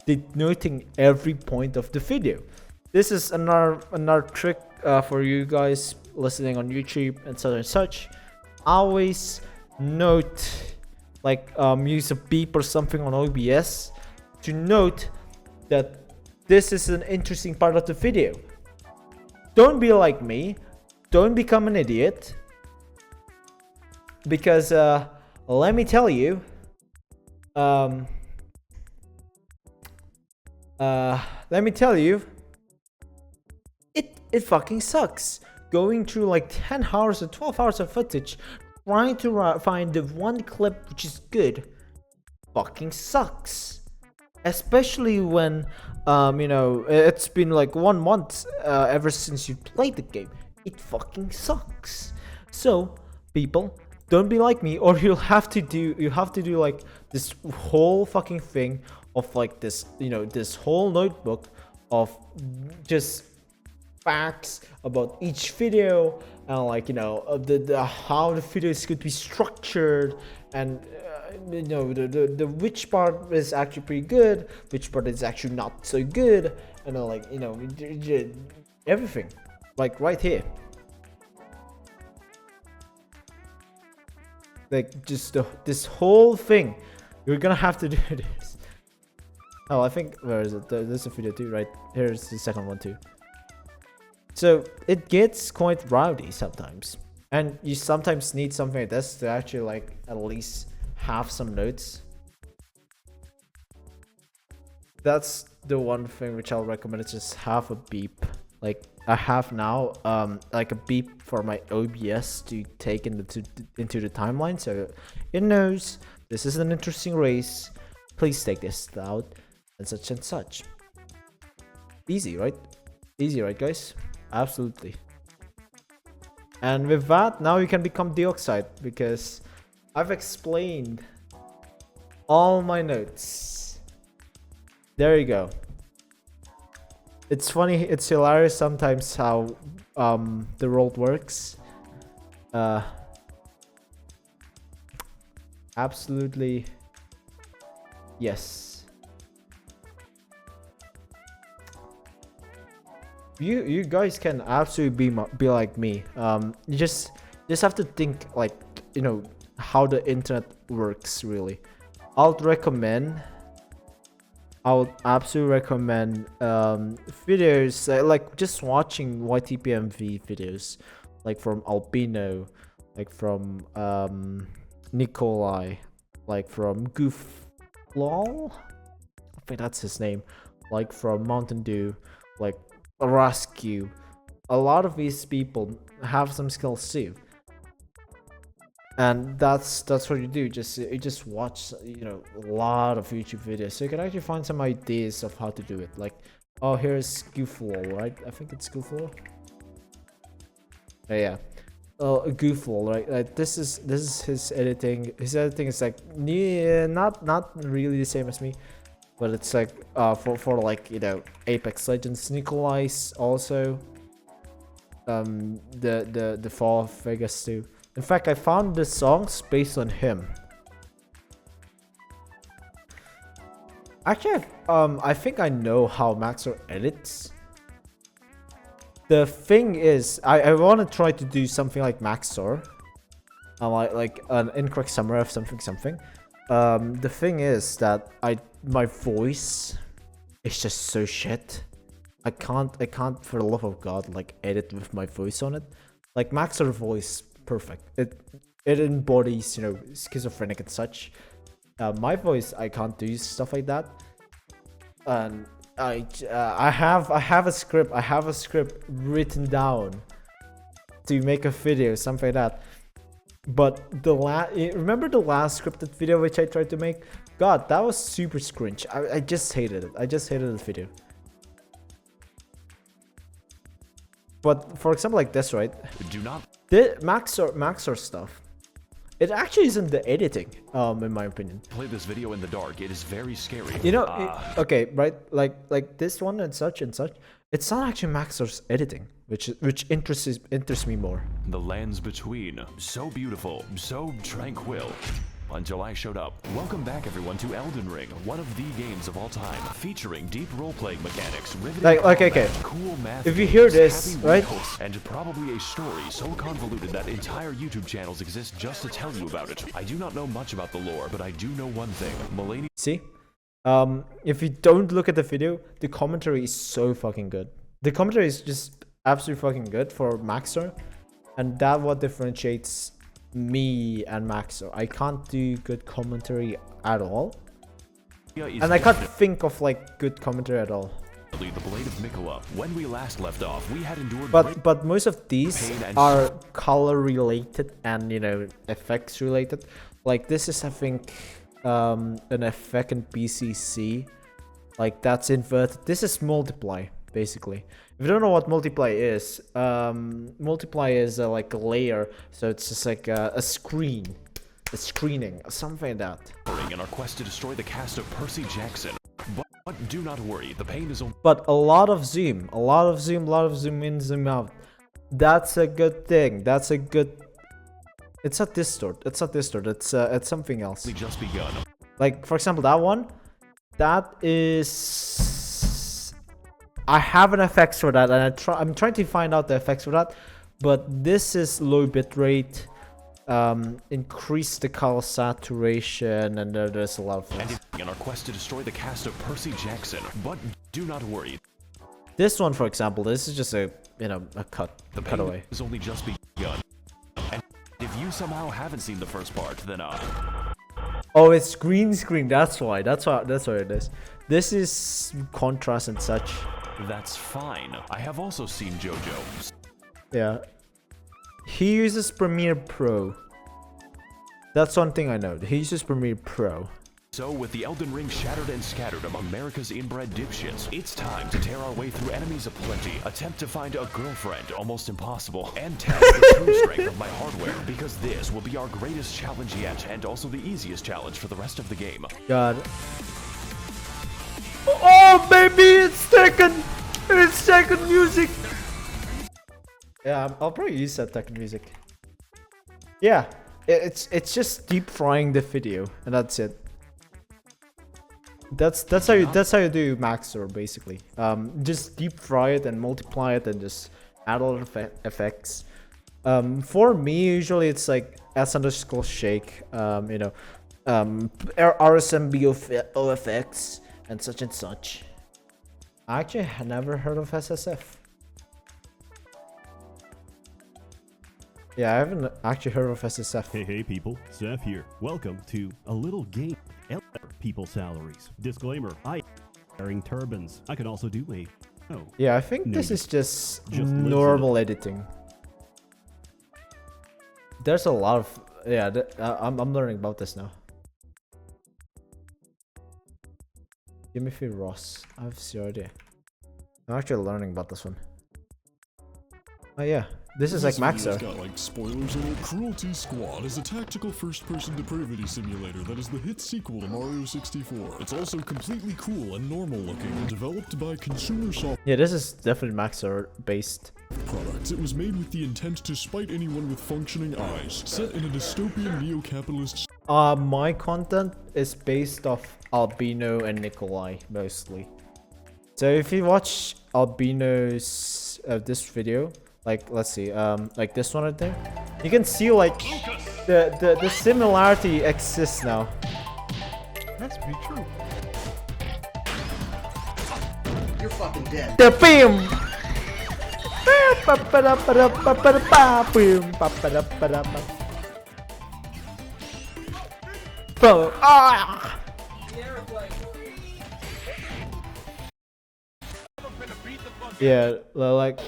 denoting every point of the video. This is another trick for you guys listening on YouTube and such and such. Always note, like, use a beep or something on OBS to note that this is an interesting part of the video. Don't be like me. Don't become an idiot. Because let me tell you, it fucking sucks. Going through like 10 hours or 12 hours of footage, trying to find the one clip which is good, fucking sucks. Especially when, you know, it's been like 1 month ever since you played the game. It fucking sucks. So, people, don't be like me, or you have to do like this whole fucking thing of like this, you know, this whole notebook of just facts about each video, and like, you know, the how the videos could be structured, and you know, the which part is actually pretty good, which part is actually not so good, and like, you know, everything, like right here. Like, just this whole thing, you're gonna have to do this. Oh, I think, where is it? There's a video too, right? Here's the second one too. So it gets quite rowdy sometimes, and you sometimes need something like this to actually like at least have some notes. That's the one thing which I'll recommend, is just have a beep. Like I have now, like a beep for my OBS to take into the timeline, so it knows this is an interesting race. Please take this out, and such and such. Easy, right? Easy, right, guys? Absolutely. And with that, now you can become deoxide because I've explained all my notes. There you go. It's funny, it's hilarious sometimes how the world works. Absolutely. Yes. You guys can absolutely be like me. You just have to think like, you know, how the internet works really. I would absolutely recommend videos like just watching YTPMV videos, like from Albino, like from Nikolai, like from Gooflol, I think that's his name, like from Mountain Dew, like Rescue. A lot of these people have some skills too, and that's what you do. You just watch, you know, a lot of YouTube videos, so you can actually find some ideas of how to do it. Like, oh, here's Gooflol, right? I think it's Gooflol. Yeah. Gooflol, right? Like this is his editing. His editing is like not really the same as me, but it's like for like, you know, Apex Legends. Nikolai's also the Fall of Vegas too. In fact, I found the songs based on him. Actually, I think I know how Maxor edits. The thing is, I want to try to do something like Maxor, like an incorrect summary of something. The thing is that my voice is just so shit. I can't for the love of God like edit with my voice on it. Like Maxor voice, perfect. It embodies, you know, schizophrenic and such. My voice, I can't do stuff like that. And I have a script written down to make a video, something like that. But remember the last scripted video which I tried to make? God, that was super cringe. I just hated it. I just hated the video. But for example, like this, right? Do not. The Maxor stuff. It actually isn't the editing, in my opinion. Play this video in the dark. It is very scary. You know, okay, right? Like this one and such. It's not actually Maxor's editing, which interests me more. The lands between, so beautiful, so tranquil. Until I showed up. Welcome back, everyone, to Elden Ring, one of the games of all time, featuring deep role-playing mechanics, riveting like combat, okay. cool math, If you hear this, happy right? wheels, and probably a story so convoluted that entire YouTube channels exist just to tell you about it. I do not know much about the lore, but I do know one thing. Mulaney. See, if you don't look at the video, the commentary is so fucking good. The commentary is just absolutely fucking good for Maxor, and that what differentiates me and Maxor. I can't do good commentary at all, and I can't think of like good commentary at all. The Blade of Mikola. When we last left off, we had endured But most of these are color related and, you know, effects related. Like this is, I think, an effect in BCC, like that's inverted. This is multiply basically. If you don't know what multiply is like a layer, so it's just like a screening, something like that. In our quest to destroy the cast of Percy Jackson. But do not worry, the pain is only. But a lot of zoom in, zoom out. That's a good thing. That's a good. It's not distort. It's something else. Just begun. Like for example, that one. That is. I have an effects for that, and I'm trying to find out the effects for that. But this is low bitrate. Increase the color saturation, and there's a lot of things. In our quest to destroy the cast of Percy Jackson, but do not worry. This one, for example, this is just a cutaway. Has only just begun. And if you somehow haven't seen the first part, then oh, it's green screen. That's why it is. This is contrast and such. That's fine. I have also seen JoJo. Yeah. He uses Premiere Pro. That's one thing I know. He uses Premiere Pro. So, with the Elden Ring shattered and scattered among America's inbred dipshits, it's time to tear our way through enemies aplenty, attempt to find a girlfriend, almost impossible, and test the true strength of my hardware, because this will be our greatest challenge yet, and also the easiest challenge for the rest of the game. God. Oh, baby, it's Tekken! It's Tekken music! Yeah, I'll probably use that Tekken music. Yeah, it's just deep frying the video, and that's it. That's how you do Maxor basically. Just deep fry it and multiply it and just add a lot of effects. For me, usually it's like s_shake, RSMB OFX and such. I actually had never heard of SSF. Yeah, I haven't actually heard of SSF. Hey people, Seth here. Welcome to a little game. People salaries. Disclaimer, I wearing turbans. I can also do a Yeah, I think this is just normal editing. There's a lot of I'm learning about this now. Give me free Ross. I have zero idea. I'm actually learning about this one. Oh yeah, this is like Maxor. Got like spoilers in it. Cruelty Squad is a tactical first-person depravity simulator that is the hit sequel to Mario 64. It's also completely cool and normal-looking, and developed by consumer software. Yeah, this is definitely Maxor based. Products. It was made with the intent to spite anyone with functioning eyes. Set in a dystopian neo-capitalist. My content is based off Albino and Nikolai mostly. So if you watch Albino's this video. Like, let's see, like this one, I think. You can see, like, the similarity exists now. That's pretty true. You're fucking dead. The beam! Bro, ah! Yeah, like...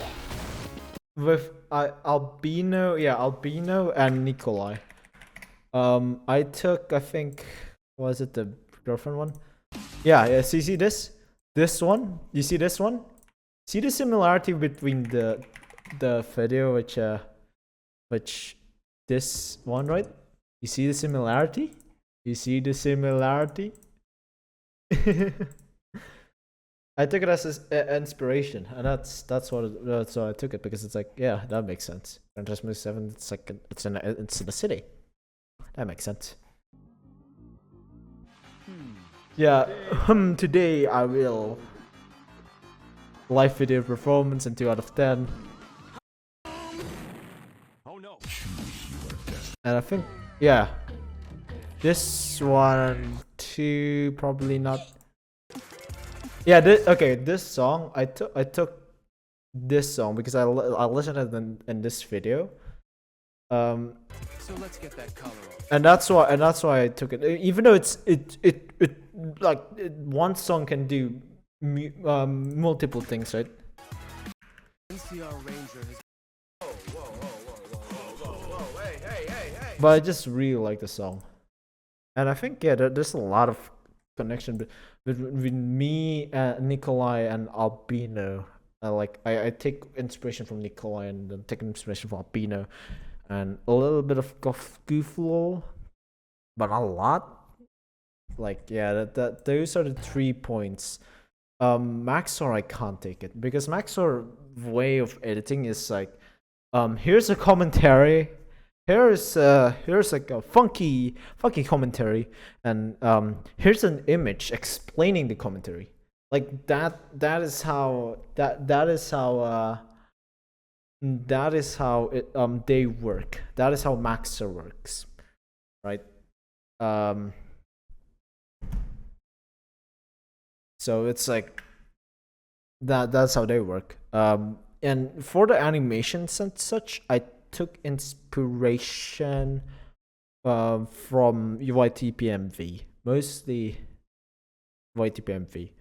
with Albino and Nikolai. I took, I think, was it the girlfriend one? Yeah. So you see this one? You see this one? See the similarity between the video which this one, right? You see the similarity? You see the similarity? I took it as inspiration, and that's why I took it, because it's like, yeah, that makes sense. Gran Turismo 7, it's like it's in the city. That makes sense. Yeah. Today I will live video performance and 2 out of 10. Oh no. And I think, yeah, this one too, probably not. Yeah, this song, I took this song because I listened to it in this video. So let's get that color off. And that's why I took it. Even though it one song can do multiple things, right? But I just really like the song. And I think, yeah, there's a lot of connection between me, Nikolai, and Albino. I take inspiration from Nikolai and then take inspiration from Albino, and a little bit of goofball, but not a lot. Like, yeah, those are the 3 points. Maxor, I can't take it because Maxor way of editing is like, here's a commentary. Here's like a funky commentary, and here's an image explaining the commentary. Like that is how they work. That is how Maxor works, right? So it's like that's how they work. And for the animations and such, I took inspiration from YTPMV, mostly YTPMV.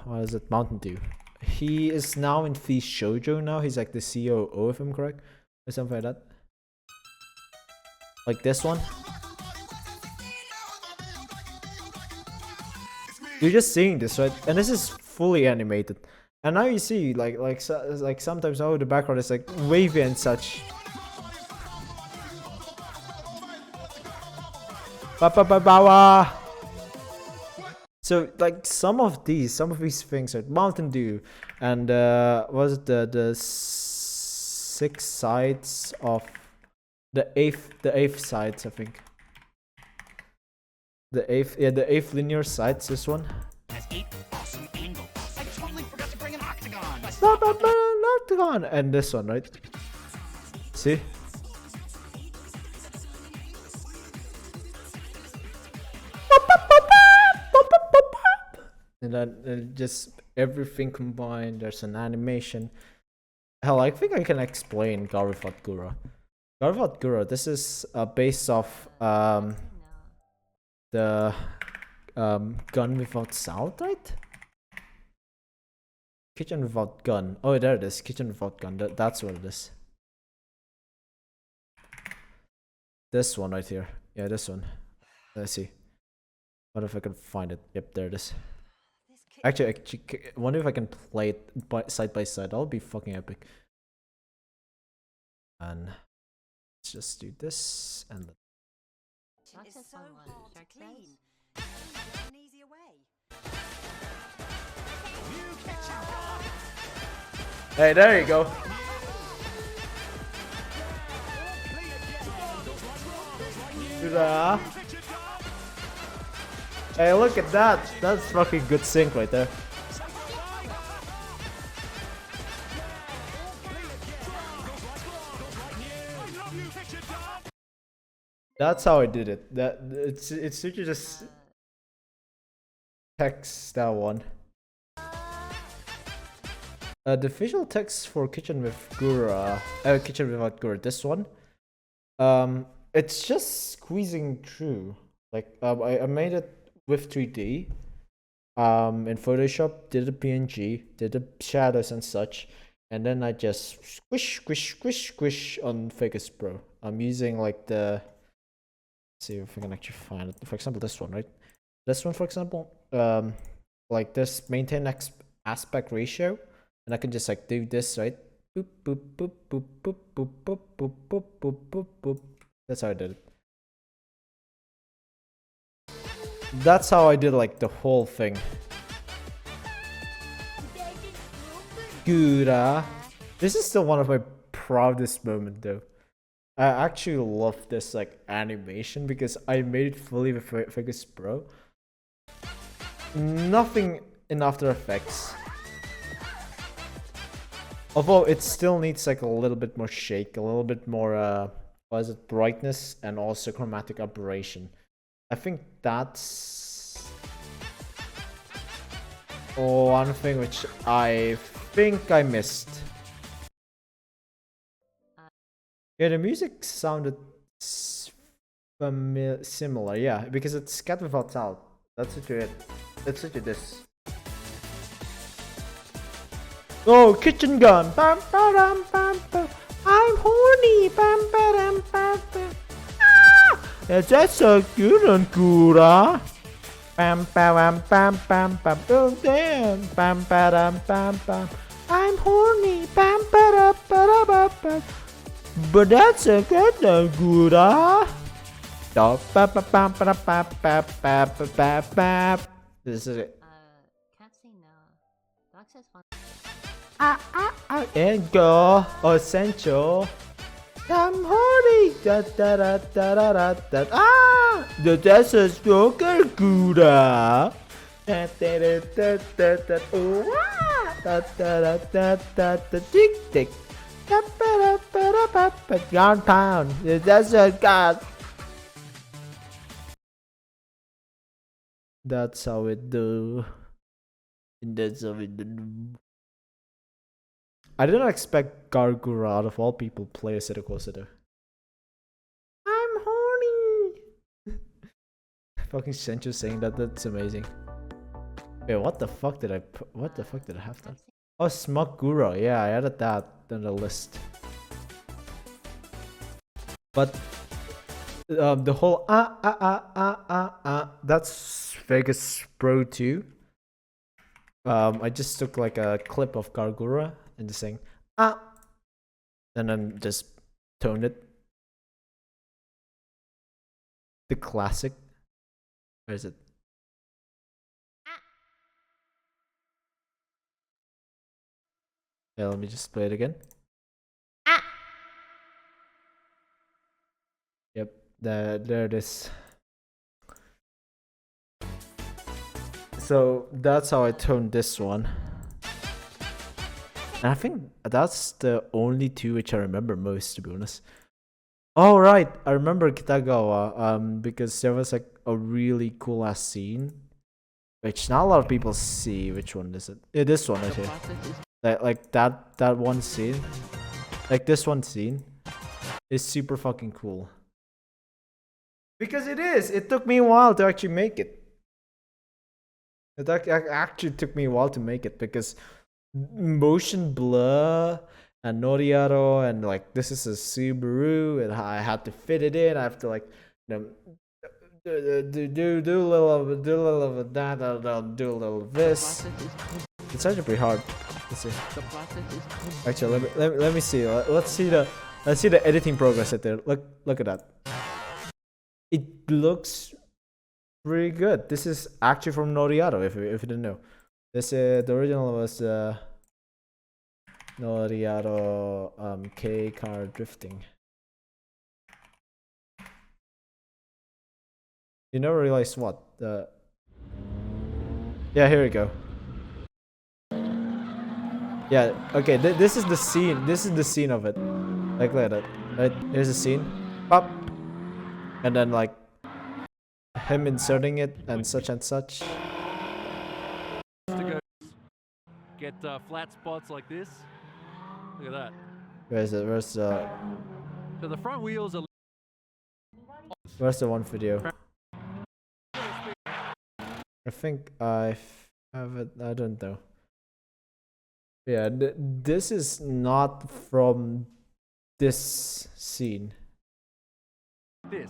What is it? Mountain Dew. He is now in Feast Shoujo now. He's like the COO, if I'm correct, or something like that. Like this one. you're just seeing this, right? And this is fully animated. And now you see, like sometimes oh the background is like wavy and such. Ba. So like some of these things are Mountain Dew, and was it the 6 sides of the eighth sides, I think. The eighth linear sides. This one. Has 8 awesome angles. I totally forgot to bring an octagon. Octagon, and this one, right? See. And then just everything combined. There's an animation. Hell, I think I can explain Garifat Gura. Garifat Gura. This is based off the gun without sound, right? Kitchen without gun. Oh, there it is. Kitchen without gun. That's what it is. This one right here. Yeah, this one. Let's see. What if I can find it? Yep, there it is. Actually, I wonder if I can play it side by side. That'll be fucking epic. And let's just do this and. It's so hard to clean. An easier way. Hey, there you go. Hey, look at that. That's fucking good sync right there. That's how I did it. It's literally just text that one. The visual text for Kitchen with Gura, Kitchen without Gura, this one. It's just squeezing through. Like I made it with 3D. In Photoshop, did a PNG, did the shadows and such, and then I just squish on Vegas Pro. I'm using like the. Let's see if I can actually find it. For example, this one, right? This one, for example, like this maintain aspect ratio, and I can just like do this, right? Boop boop boop boop boop boop boop boop boop boop boop boop. That's how I did it. That's how I did like the whole thing. Gura. This is still one of my proudest moments though. I actually love this like animation because I made it fully with Vegas Pro. Nothing in After Effects. Although it still needs like a little bit more shake, a little bit more brightness, and also chromatic aberration. I think that's one thing which I think I missed. Yeah, the music sounded similar, yeah, because it's cat without sound. That's what it. That's what it is. Oh, kitchen gun. Bam, bam, bam, bam. I'm horny. Bam, bam, bam, bam. Ah! That's so good on Gura. Bam, bam, bam, bam, bam. Oh, damn. Bam, bam, bam, bam. I'm horny. Bam, bam, bam, bam, bam. But that's a good on Gura. This is it. Can't say no. Dog says fun. And go essential. I'm horny. Da da da da da da da. Ah, that's a stroker Gura. Da da da da da da. Oh, da da da da da da. Tick tick. Da da da da da da. Downtown. That's a god. That's how it do. That's how it do. I didn't expect Gargura out of all people play a Cosita. I'm horny. Fucking Sencho saying that, that's amazing. Wait, what the fuck did I have that? Oh, Smug Gura, yeah, I added that on the list. But the whole that's Vegas Pro 2. I just took like a clip of Gargura and just saying ah, and then just toned it. The classic. Where is it? Yeah, let me just play it again. Yep, there it is. So that's how I toned this one. And I think that's the only two which I remember most, to be honest. Oh right, I remember Kitagawa, because there was like a really cool ass scene, which not a lot of people see. Which one is it? Yeah, this one right here. Like that one scene, like this one scene, is super fucking cool. Because it is. It took me a while to actually make it. It actually took me a while to make it because motion blur and Noriaro and like this is a Subaru and I had to fit it in. I have to like, you know, do a little of that, do a little of this. It's actually pretty hard. Let's see. Actually, let me see. Let's see the editing progress right there. Look at that. It looks pretty good. This is actually from Noriaro, if you didn't know. This the original was Noriaro K car drifting. You never realized what? Yeah, here we go. Yeah, okay, this is the scene. This is the scene of it. Like, look at it. Right? Here's the scene. Pop. And then, like, him inserting it and such and such. Get flat spots like this. Look at that. Where is it? Where's the... So the front wheels are... Where's the one video? I think I have it. I don't know. Yeah, this is not from this scene. This.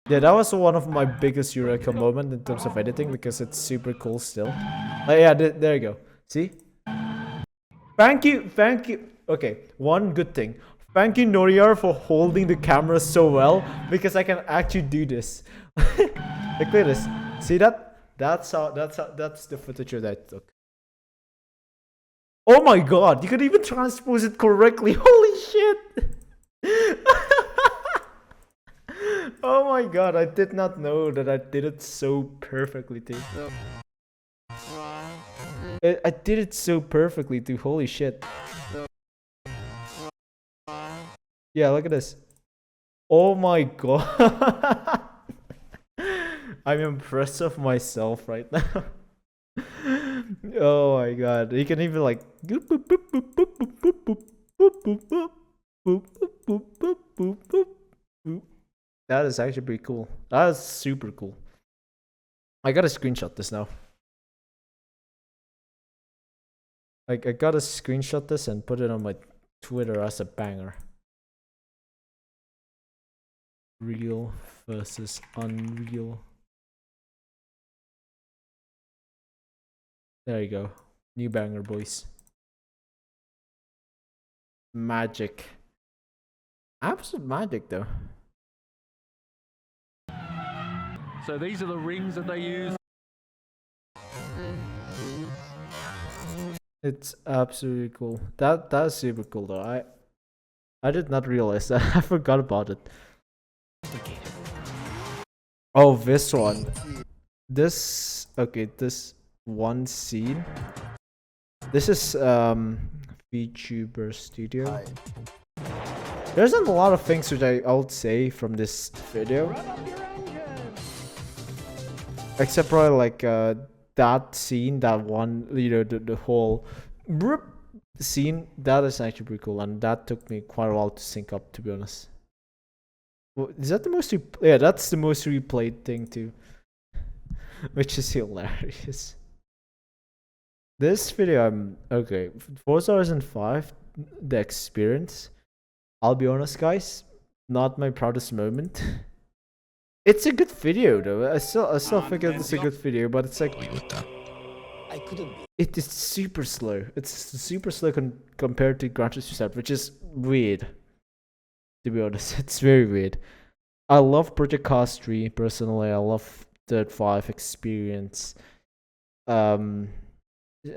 Yeah, that was one of my biggest Eureka moment in terms of editing because it's super cool still. Yeah, there you go. See? Thank you. Okay, one good thing. Thank you, Noriar, for holding the camera so well because I can actually do this. Like, look at this. See that? That's the footage that I took. Oh my god, you could even transpose it correctly. Holy shit! Oh my god, I did not know that I did it so perfectly too. I did it so perfectly too. Holy shit. Yeah, look at this. Oh my god. I'm impressed of myself right now. Oh my god. You can even like that is actually pretty cool. That is super cool. I gotta screenshot this now. Like, I gotta screenshot this and put it on my Twitter as a banger. Real versus unreal. There you go. New banger, boys. Magic. Absolute magic, though. So these are the rings that they use. It's absolutely cool. That's super cool though. I did not realize that. I forgot about it. Oh, this one. This one scene. This is VTuber Studio. There's not a lot of things which I would say from this video. Except probably like that scene, that one, you know, the whole scene, that is actually pretty cool, and that took me quite a while to sync up, to be honest. Well, is that the most yeah, that's the most replayed thing too. Which is hilarious. This video, okay, 4005, the experience, I'll be honest guys, not my proudest moment. It's a good video though. I still think it's a good video, but it's like it is super slow. It's super slow compared to Gran Turismo 7, which is weird. To be honest, it's very weird. I love Project Cars 3 personally. I love Dirt 5 experience. A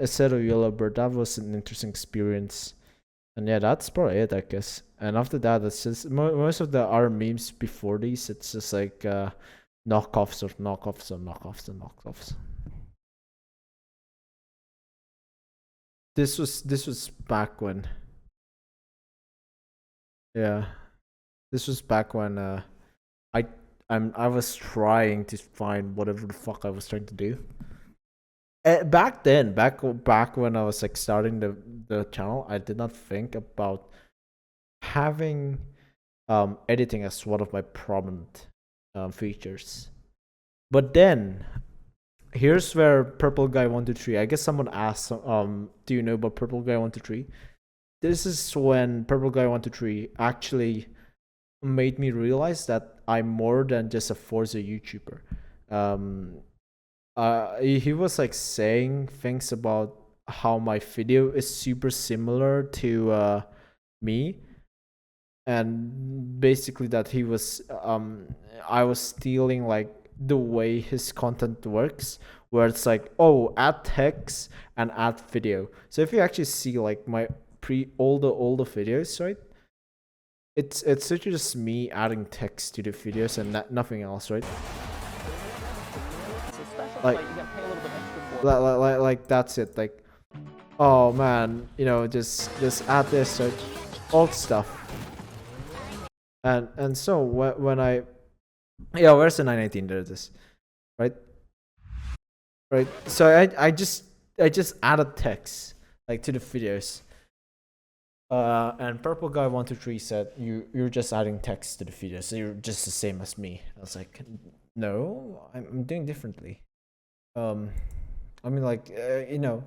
set of Yellowbird, that was an interesting experience. And yeah, that's probably it, I guess. And after that, it's just most of the our memes before these. It's just like knockoffs of knockoffs of knockoffs and knockoffs. This was back when. Yeah, this was back when I was trying to find whatever the fuck I was trying to do. Back then, back when I was like starting the channel, I did not think about having editing as one of my prominent features. But then here's where Purpleguy 123. I guess someone asked, do you know about Purpleguy 123? This is when Purpleguy 123 actually made me realize that I'm more than just a Forza YouTuber. He was like saying things about how my video is super similar to me, and basically that he was I was stealing like the way his content works, where it's like, oh, add text and add video. So if you actually see like my older videos, right, it's literally just me adding text to the videos and nothing else, right? Like that's it. Like, oh man, you know, just add this, right? Old stuff. And so when I, yeah, where's the 918? There it is, right? So I just added text like to the videos. And Purpleguy 123 said you're just adding text to the videos, so you're just the same as me. I was like, no, I'm doing differently. I mean, like, you know,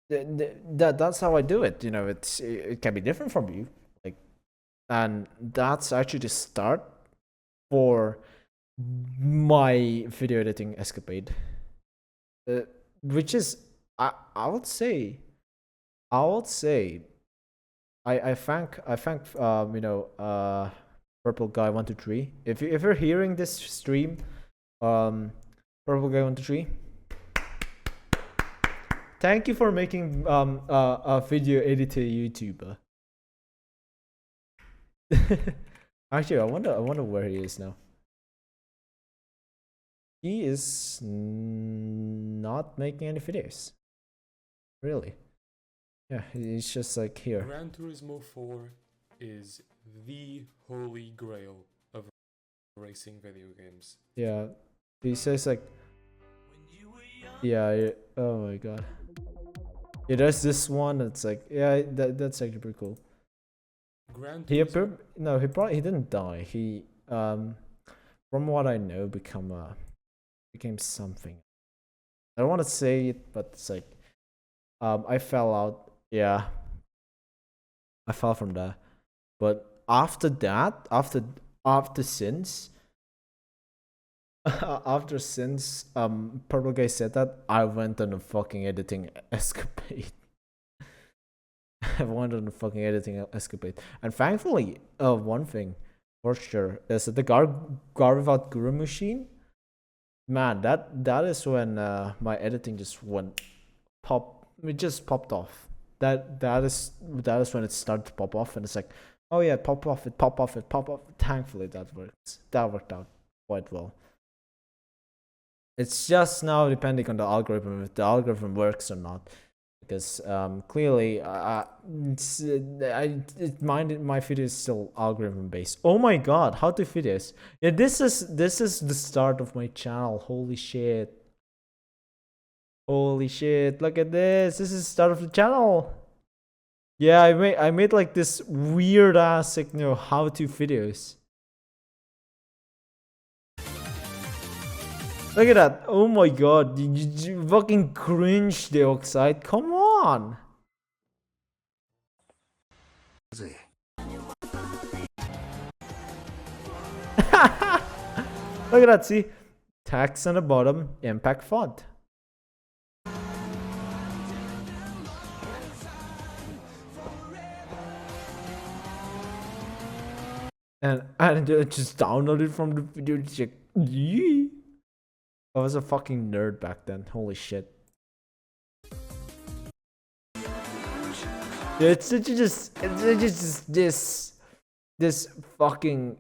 that's how I do it. You know, it can be different from you, like, and that's actually the start for my video editing escapade, which is I would say I thank you know, Purpleguy 123. If you're hearing this stream, Purpleguy 123, thank you for making a video editor YouTuber. Actually, I wonder where he is now. He is not making any videos. Really? Yeah, he's just like here. Gran Turismo 4 is the holy grail of racing video games. Yeah, he says like, yeah, oh my god. Yeah, there's this one that's like, yeah, that's actually pretty cool. He didn't die. He from what I know became something. I don't want to say it, but it's like I fell out. Yeah, I fell from there. But after that, after since Purpleguy said that, I went on a fucking editing escapade. I went on a fucking editing escapade, and thankfully, one thing for sure is that the Gar without Guru machine. Man, that is when my editing just it just popped off. That is when it started to pop off, and it's like, oh yeah, pop off. Thankfully that worked out quite well. It's just now depending on the algorithm, if the algorithm works or not, because clearly my video is still algorithm based. Oh my god, how to videos? Yeah, this is the start of my channel. Holy shit, look at this. This is the start of the channel. Yeah, I made like this weird ass, like, you know, how to videos. Look at that. Oh my god, you fucking cringe, Deoxide. Come on. Look at that, see? Text on the bottom, impact font. And I just downloaded from the video. Check. I was a fucking nerd back then. Holy shit. It's just this fucking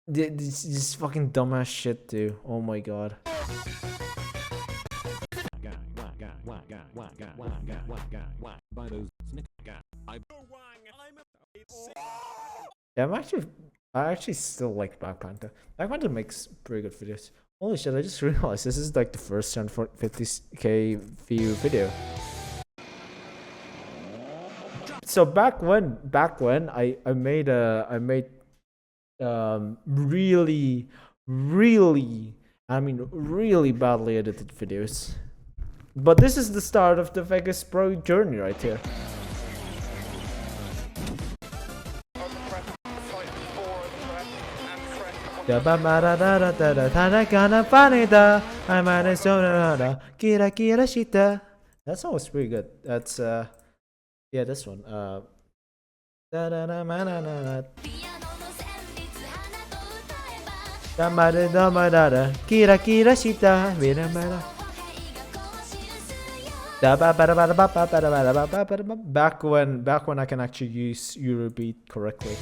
this fucking dumbass shit too. Oh my god. Yeah, I actually still like Black Panther. Black Panther makes pretty good videos. Holy shit, I just realized this is like the first 150k view video. So back when I made really really badly edited videos. But this is the start of the Vegas Pro journey right here. That song was pretty good. That's yeah, this one. Back when I can actually use Eurobeat correctly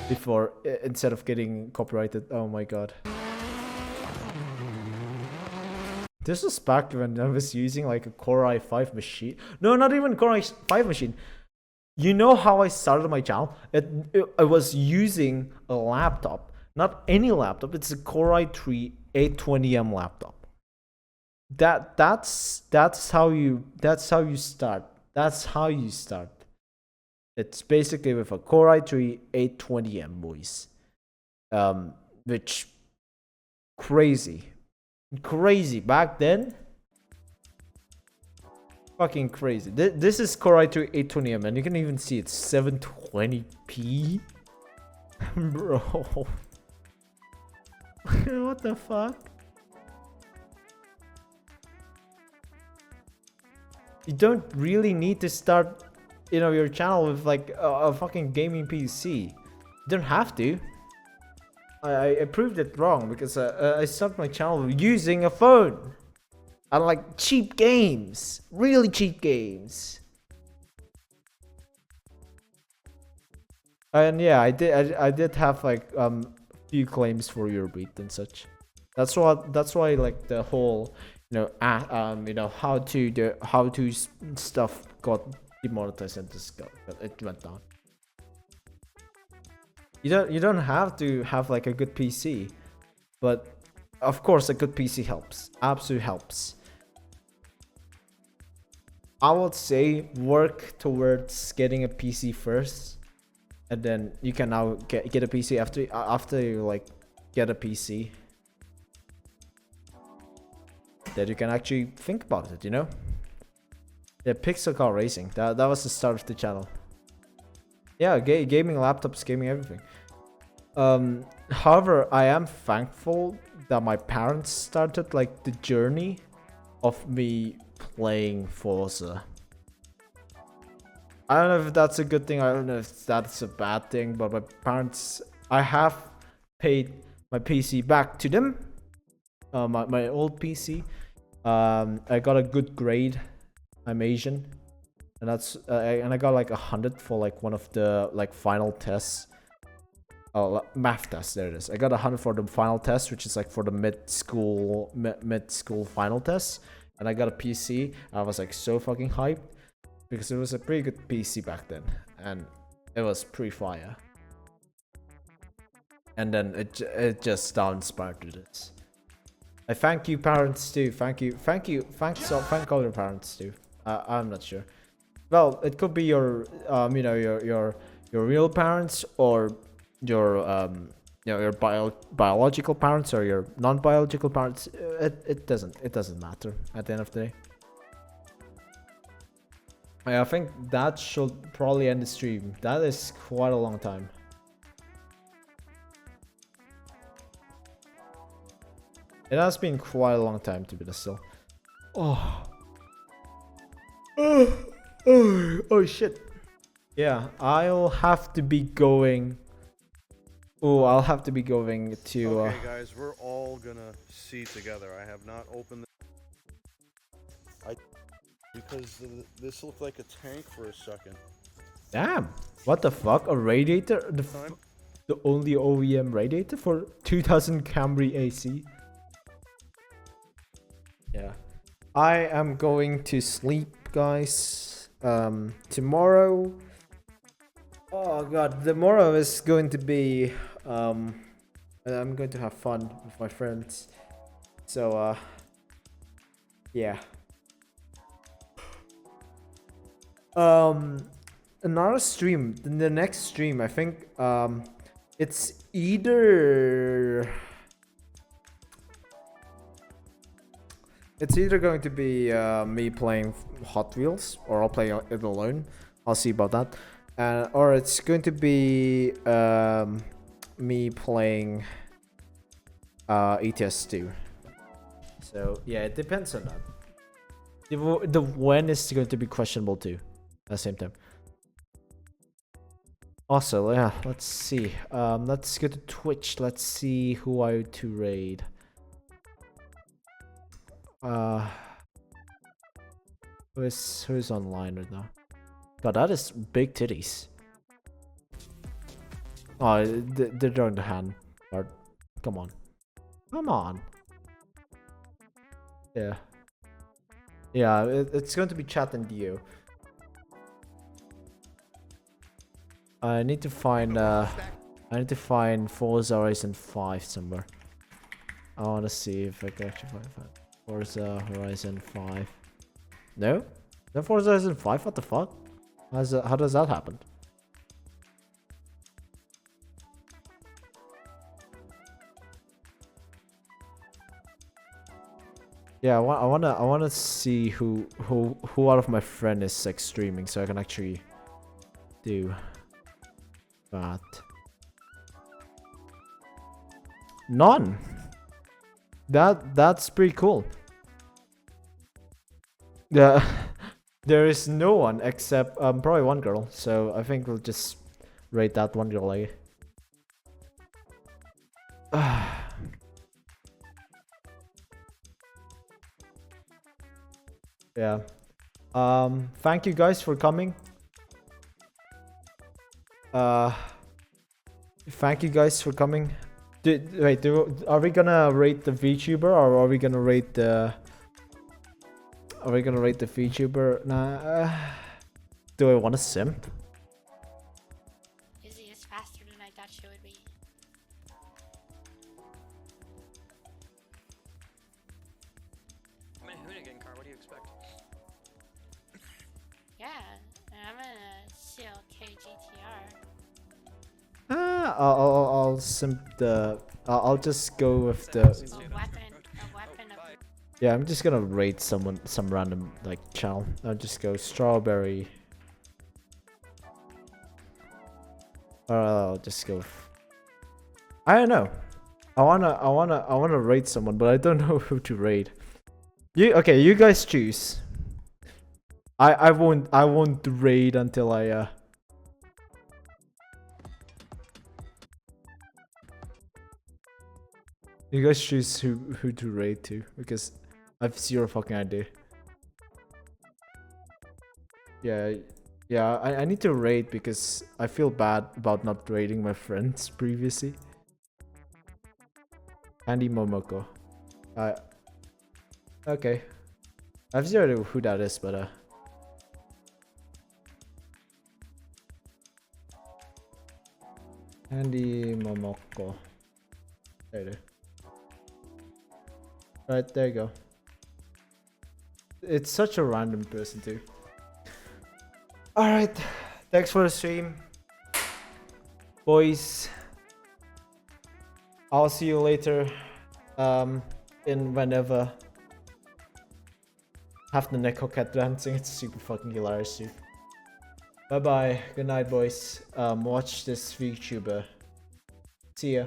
before instead of getting copyrighted. Oh my god. This was back when I was using like a Core i5 machine. No, not even Core i5 machine. You know how I started my channel? I was using a laptop. Not any laptop. It's a Core i3 820M laptop. That's how you start. That's how you start. It's basically with a Core i3 820M, boys. Which crazy back then. Fucking crazy. This is Core i3 820M, and you can even see it's 720p. Bro. What the fuck? You don't really need to start, your channel with like a fucking gaming PC. You don't have to. I proved it wrong because I started my channel using a phone. I like cheap games, really cheap games. And yeah, I did have like few claims for Eurobeat and such. That's why like the whole how to stuff got demonetized and it went down. You don't have to have like a good PC, but of course a good PC helps. Absolutely helps. I would say work towards getting a PC first, and then you can now get a PC after you like get a PC. That you can actually think about it, Yeah, pixel car racing. That was the start of the channel. Yeah, gaming laptops, gaming everything. However, I am thankful that my parents started like the journey of me playing Forza. I don't know if that's a good thing. I don't know if that's a bad thing. But my parents, I have paid my PC back to them. My old PC. I got a good grade. I'm Asian, and that's and I got like 100 for like one of the like final tests. Oh, math test. There it is. I got 100 for the final test, which is like for the mid-school final test. And I got a PC. I was like so fucking hyped because it was a pretty good PC back then, and it was pretty fire. And then it just inspired to this. I thank you, parents too. Thank all your parents too. I'm not sure. Well, it could be your your real parents or your biological parents or your non-biological parents. It doesn't matter at the end of the day. I think that should probably end the stream. That is quite a long time. It has been quite a long time to be this still. Oh. Oh shit. Yeah, I'll have to be going. Oh, I'll have to be going to. Okay, guys, we're all gonna see together. I have not opened because this looked like a tank for a second. Damn! What the fuck? A radiator? The only OEM radiator for 2000 Camry AC. Yeah. I am going to sleep, guys. Tomorrow. Oh god, tomorrow is going to be. I'm going to have fun with my friends. So, yeah. Another stream. The next stream, I think. It's either. It's either going to be me playing Hot Wheels, or I'll play it alone. I'll see about that. Or it's going to be me playing ETS2. So yeah, it depends on that. The when is going to be questionable too at the same time. Also, yeah, let's see. Let's go to Twitch. Let's see who I to raid. Who's online right now? God, that is big titties. Oh, they're doing the hand part. Come on. Come on. Yeah. Yeah, it's going to be chat and Dio. I need to find Forza Horizon 5 somewhere. I want to see if I can actually find Forza Horizon 5. No? No Forza Horizon 5? What the fuck? How does that happen? Yeah, I wanna see who out of my friend is like streaming, so I can actually do that. None. That's pretty cool. Yeah, there is no one except probably one girl. So I think we'll just rate that one girl. Like. Yeah. Thank you guys for coming. Thank you guys for coming. Wait, are we gonna rate the VTuber, or are we gonna rate the? Are we gonna rate the VTuber? Nah. Do I want to simp? Izzy is faster than I thought she would be. I'm in a Hoonigan car. What do you expect? Yeah, I'm in a CLK GTR. I'll simp the. I'll just go with the. A weapon of. Yeah, I'm just gonna rate some random like channel. I'll just go strawberry. Or I'll just go. I don't know. I wanna rate someone, but I don't know who to rate. You guys choose. I won't raid until I You guys choose who to raid to, because I've zero fucking idea. Yeah, I need to raid because I feel bad about not raiding my friends previously. Andy Momoko. Okay. I have zero idea who that is, but Andy Momoko. There it is. Right, there you go. It's such a random person too. Alright, thanks for the stream. Boys. I'll see you later. In whenever. Have the Neko cat dancing, it's super fucking hilarious too. Bye bye, good night boys. Watch this VTuber. See ya.